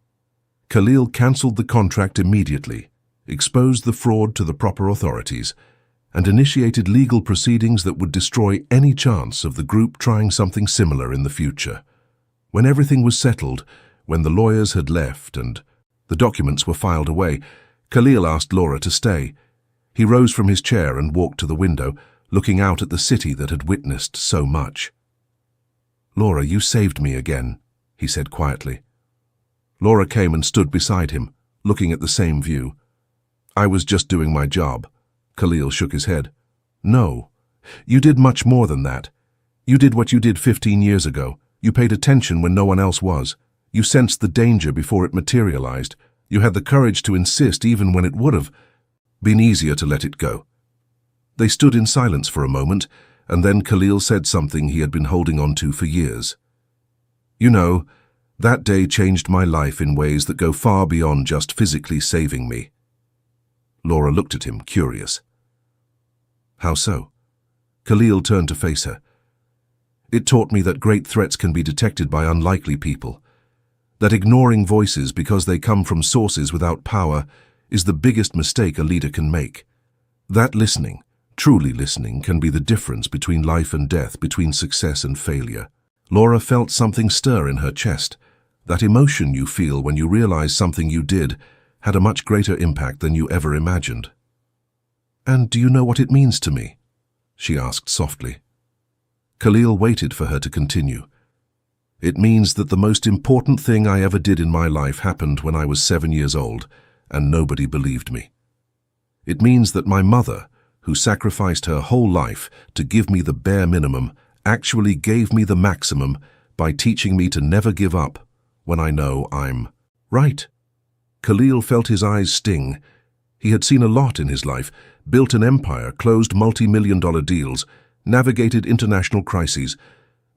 Khalil cancelled the contract immediately, exposed the fraud to the proper authorities, and initiated legal proceedings that would destroy any chance of the group trying something similar in the future. When everything was settled, when the lawyers had left and The documents were filed away. Khalil asked Laura to stay. He rose from his chair and walked to the window, looking out at the city that had witnessed so much. "Laura, you saved me again," he said quietly. Laura came and stood beside him, looking at the same view. "I was just doing my job." Khalil shook his head. "No, you did much more than that. You did what you did 15 years ago. You paid attention when no one else was. You sensed the danger before it materialized. You had the courage to insist even when it would have been easier to let it go." They stood in silence for a moment, and then Khalil said something he had been holding on to for years. "You know, that day changed my life in ways that go far beyond just physically saving me." Laura looked at him, curious. "How so?" Khalil turned to face her. "It taught me that great threats can be detected by unlikely people, that ignoring voices because they come from sources without power is the biggest mistake a leader can make. That listening, truly listening, can be the difference between life and death, between success and failure." Laura felt something stir in her chest, that emotion you feel when you realize something you did had a much greater impact than you ever imagined. "And do you know what it means to me?" she asked softly. Khalil waited for her to continue. "It means that the most important thing I ever did in my life happened when I was 7 years old, and nobody believed me. It means that my mother, who sacrificed her whole life to give me the bare minimum, actually gave me the maximum by teaching me to never give up when I know I'm right." Khalil felt his eyes sting. He had seen a lot in his life, built an empire, closed multi-million-dollar deals, navigated international crises.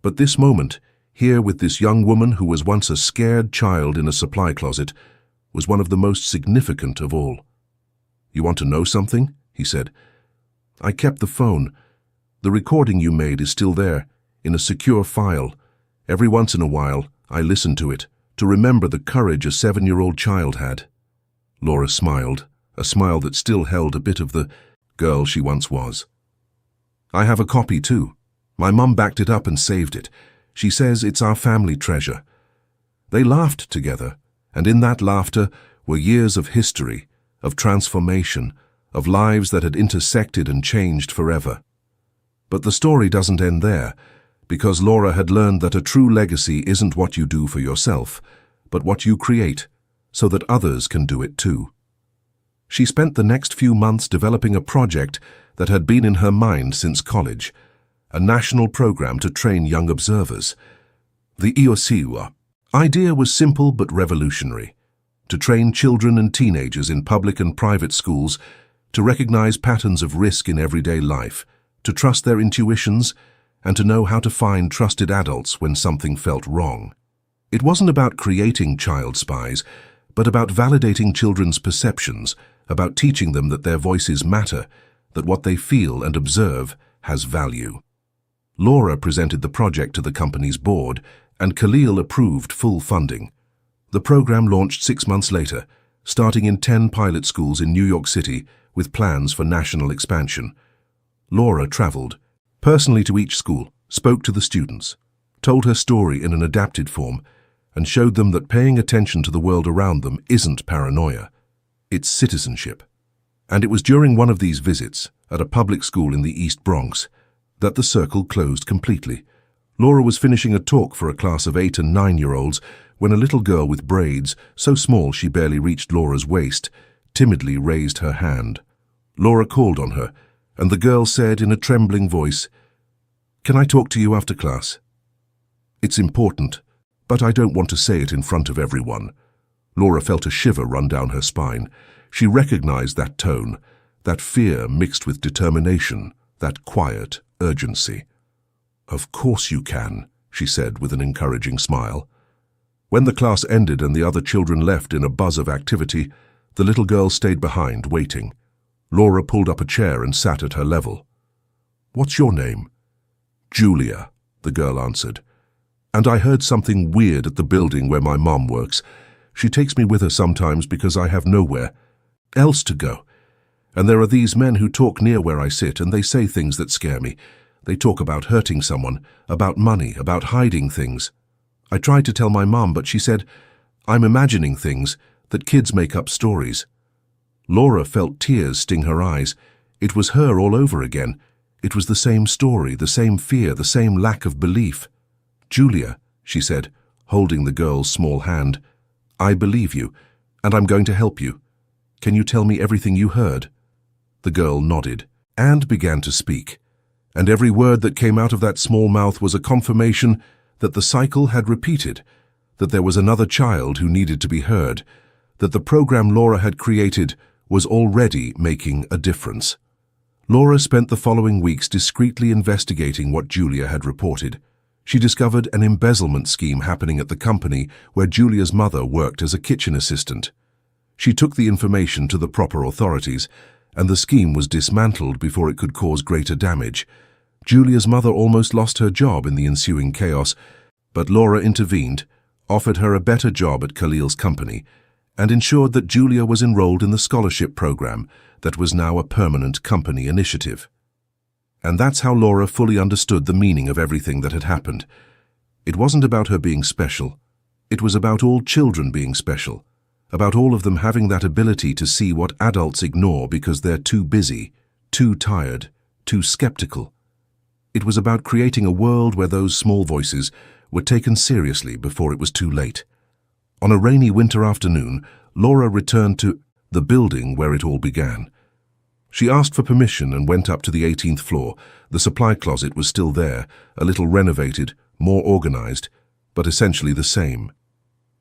But this moment, here with this young woman who was once a scared child in a supply closet, was one of the most significant of all. "You want to know something?" he said. "I kept the phone. The recording you made is still there, in a secure file. Every once in a while, I listen to it, to remember the courage a 7-year-old child had." Laura smiled, a smile that still held a bit of the girl she once was. "I have a copy too. My mum backed it up and saved it. She says it's our family treasure." They laughed together, and in that laughter were years of history, of transformation, of lives that had intersected and changed forever. But the story doesn't end there, because Laura had learned that a true legacy isn't what you do for yourself, but what you create, so that others can do it too. She spent the next few months developing a project that had been in her mind since college, a national program to train young observers. The IOSIWA idea was simple but revolutionary: to train children and teenagers in public and private schools to recognize patterns of risk in everyday life, to trust their intuitions, and to know how to find trusted adults when something felt wrong. It wasn't about creating child spies, but about validating children's perceptions, about teaching them that their voices matter, that what they feel and observe has value. Laura presented the project to the company's board, and Khalil approved full funding. The program launched 6 months later, starting in 10 pilot schools in New York City with plans for national expansion. Laura traveled personally to each school, spoke to the students, told her story in an adapted form, and showed them that paying attention to the world around them isn't paranoia, it's citizenship. And it was during one of these visits, at a public school in the East Bronx, that the circle closed completely. Laura was finishing a talk for a class of 8- and 9-year-olds when a little girl with braids, so small she barely reached Laura's waist, timidly raised her hand. Laura called on her, and the girl said in a trembling voice, "Can I talk to you after class? It's important, but I don't want to say it in front of everyone." Laura felt a shiver run down her spine. She recognized that tone, that fear mixed with determination, that quiet urgency. "Of course you can," she said with an encouraging smile. When the class ended and the other children left in a buzz of activity, the little girl stayed behind, waiting. Laura pulled up a chair and sat at her level. "What's your name?" "Julia," the girl answered. "And I heard something weird at the building where my mom works. She takes me with her sometimes because I have nowhere else to go. And there are these men who talk near where I sit, and they say things that scare me. They talk about hurting someone, about money, about hiding things. I tried to tell my mom, but she said, 'I'm imagining things. that kids make up stories. Laura felt tears sting her eyes. It was her all over again. It was the same story, the same fear, the same lack of belief. "Julia," she said, holding the girl's small hand, "I believe you, and I'm going to help you. Can you tell me everything you heard?" The girl nodded and began to speak, and every word that came out of that small mouth was a confirmation that the cycle had repeated, that there was another child who needed to be heard, that the program Laura had created was already making a difference. Laura spent the following weeks discreetly investigating what Julia had reported. She discovered an embezzlement scheme happening at the company where Julia's mother worked as a kitchen assistant. She took the information to the proper authorities, and the scheme was dismantled before it could cause greater damage. Julia's mother almost lost her job in the ensuing chaos, but Laura intervened, offered her a better job at Khalil's company, and ensured that Julia was enrolled in the scholarship program that was now a permanent company initiative. And that's how Laura fully understood the meaning of everything that had happened. It wasn't about her being special. It was about all children being special, about all of them having that ability to see what adults ignore because they're too busy, too tired, too skeptical. It was about creating a world where those small voices were taken seriously before it was too late. On a rainy winter afternoon, Laura returned to the building where it all began. She asked for permission and went up to the 18th floor. The supply closet was still there, a little renovated, more organized, but essentially the same.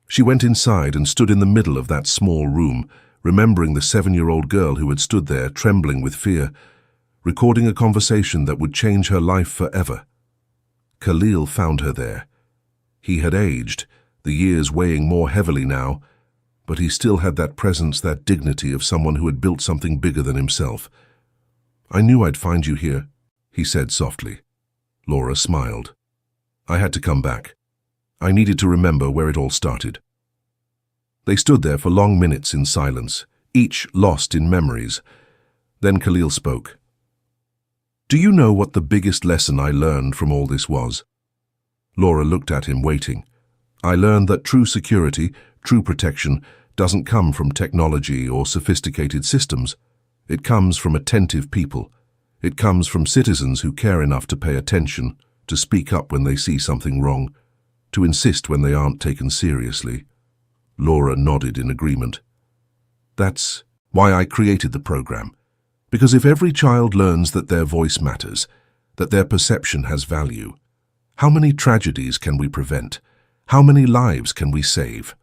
She went inside and stood in the middle of that small room, remembering the 7-year-old girl who had stood there trembling with fear, recording a conversation that would change her life forever. Khalil found her there. He had aged, the years weighing more heavily now, but he still had that presence, that dignity of someone who had built something bigger than himself. "I knew I'd find you here," he said softly. Laura smiled. "I had to come back. I needed to remember where it all started." They stood there for long minutes in silence, each lost in memories. Then Khalil spoke. "Do you know what the biggest lesson I learned from all this was?" Laura looked at him, waiting. "I learned that true security, true protection, doesn't come from technology or sophisticated systems. It comes from attentive people. It comes from citizens who care enough to pay attention, to speak up when they see something wrong, to insist when they aren't taken seriously." Laura nodded in agreement. "That's why I created the program. Because if every child learns that their voice matters, that their perception has value, how many tragedies can we prevent? How many lives can we save?"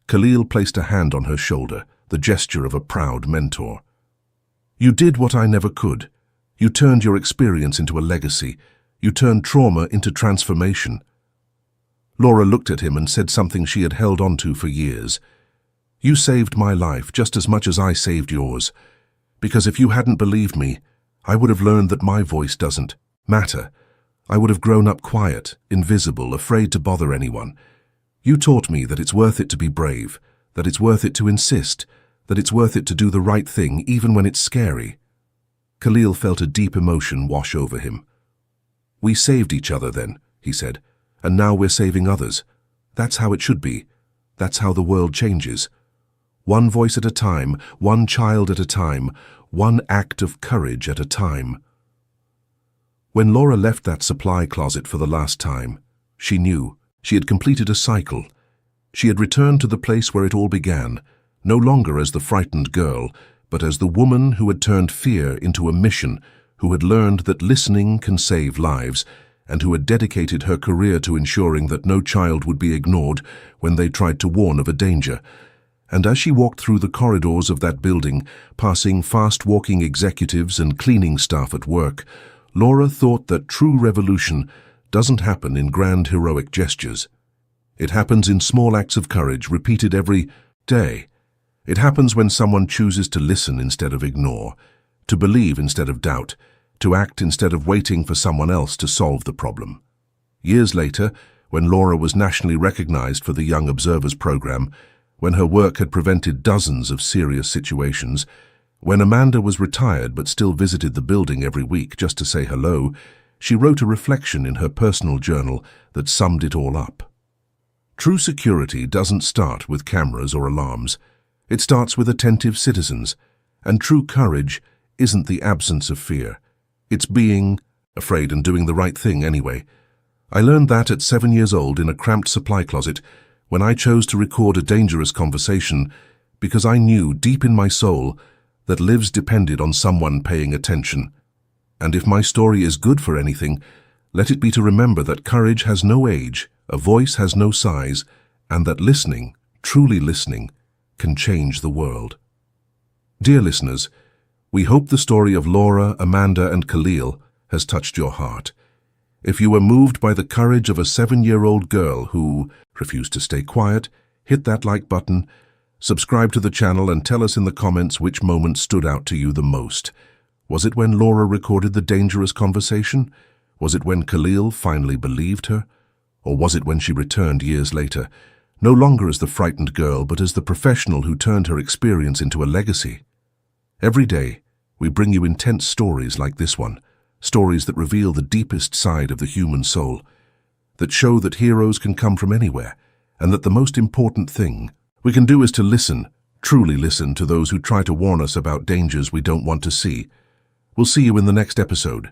Khalil placed a hand on her shoulder, the gesture of a proud mentor. "You did what I never could. You turned your experience into a legacy. You turned trauma into transformation." Laura looked at him and said something she had held on to for years. "You saved my life just as much as I saved yours. Because if you hadn't believed me, I would have learned that my voice doesn't matter. I would have grown up quiet, invisible, afraid to bother anyone. You taught me that it's worth it to be brave, that it's worth it to insist, that it's worth it to do the right thing even when it's scary." Khalil felt a deep emotion wash over him. "We saved each other then," he said, "and now we're saving others. That's how it should be. That's how the world changes. One voice at a time, one child at a time, one act of courage at a time." When Laura left that supply closet for the last time, she knew she had completed a cycle. She had returned to the place where it all began, no longer as the frightened girl, but as the woman who had turned fear into a mission, who had learned that listening can save lives, and who had dedicated her career to ensuring that no child would be ignored when they tried to warn of a danger. And as she walked through the corridors of that building, passing fast-walking executives and cleaning staff at work, Laura thought that true revolution doesn't happen in grand heroic gestures. It happens in small acts of courage repeated every day. It happens when someone chooses to listen instead of ignore, to believe instead of doubt, to act instead of waiting for someone else to solve the problem. Years later, when Laura was nationally recognized for the Young Observers program, when her work had prevented dozens of serious situations, when Amanda was retired but still visited the building every week just to say hello, she wrote a reflection in her personal journal that summed it all up. True security doesn't start with cameras or alarms. It starts with attentive citizens. And true courage isn't the absence of fear. It's being afraid and doing the right thing anyway. I learned that at 7 years old in a cramped supply closet when I chose to record a dangerous conversation because I knew deep in my soul that lives depended on someone paying attention. And if my story is good for anything, let it be to remember that courage has no age, a voice has no size, and that listening, truly listening, can change the world. Dear listeners, we hope the story of Laura, Amanda, and Khalil has touched your heart. If you were moved by the courage of a 7-year-old girl who refused to stay quiet, hit that like button, subscribe to the channel, and tell us in the comments which moment stood out to you the most. Was it when Laura recorded the dangerous conversation? Was it when Khalil finally believed her? Or was it when she returned years later, no longer as the frightened girl, but as the professional who turned her experience into a legacy? Every day, we bring you intense stories like this one, stories that reveal the deepest side of the human soul, that show that heroes can come from anywhere, and that the most important thing we can do is to listen, truly listen to those who try to warn us about dangers we don't want to see. We'll see you in the next episode.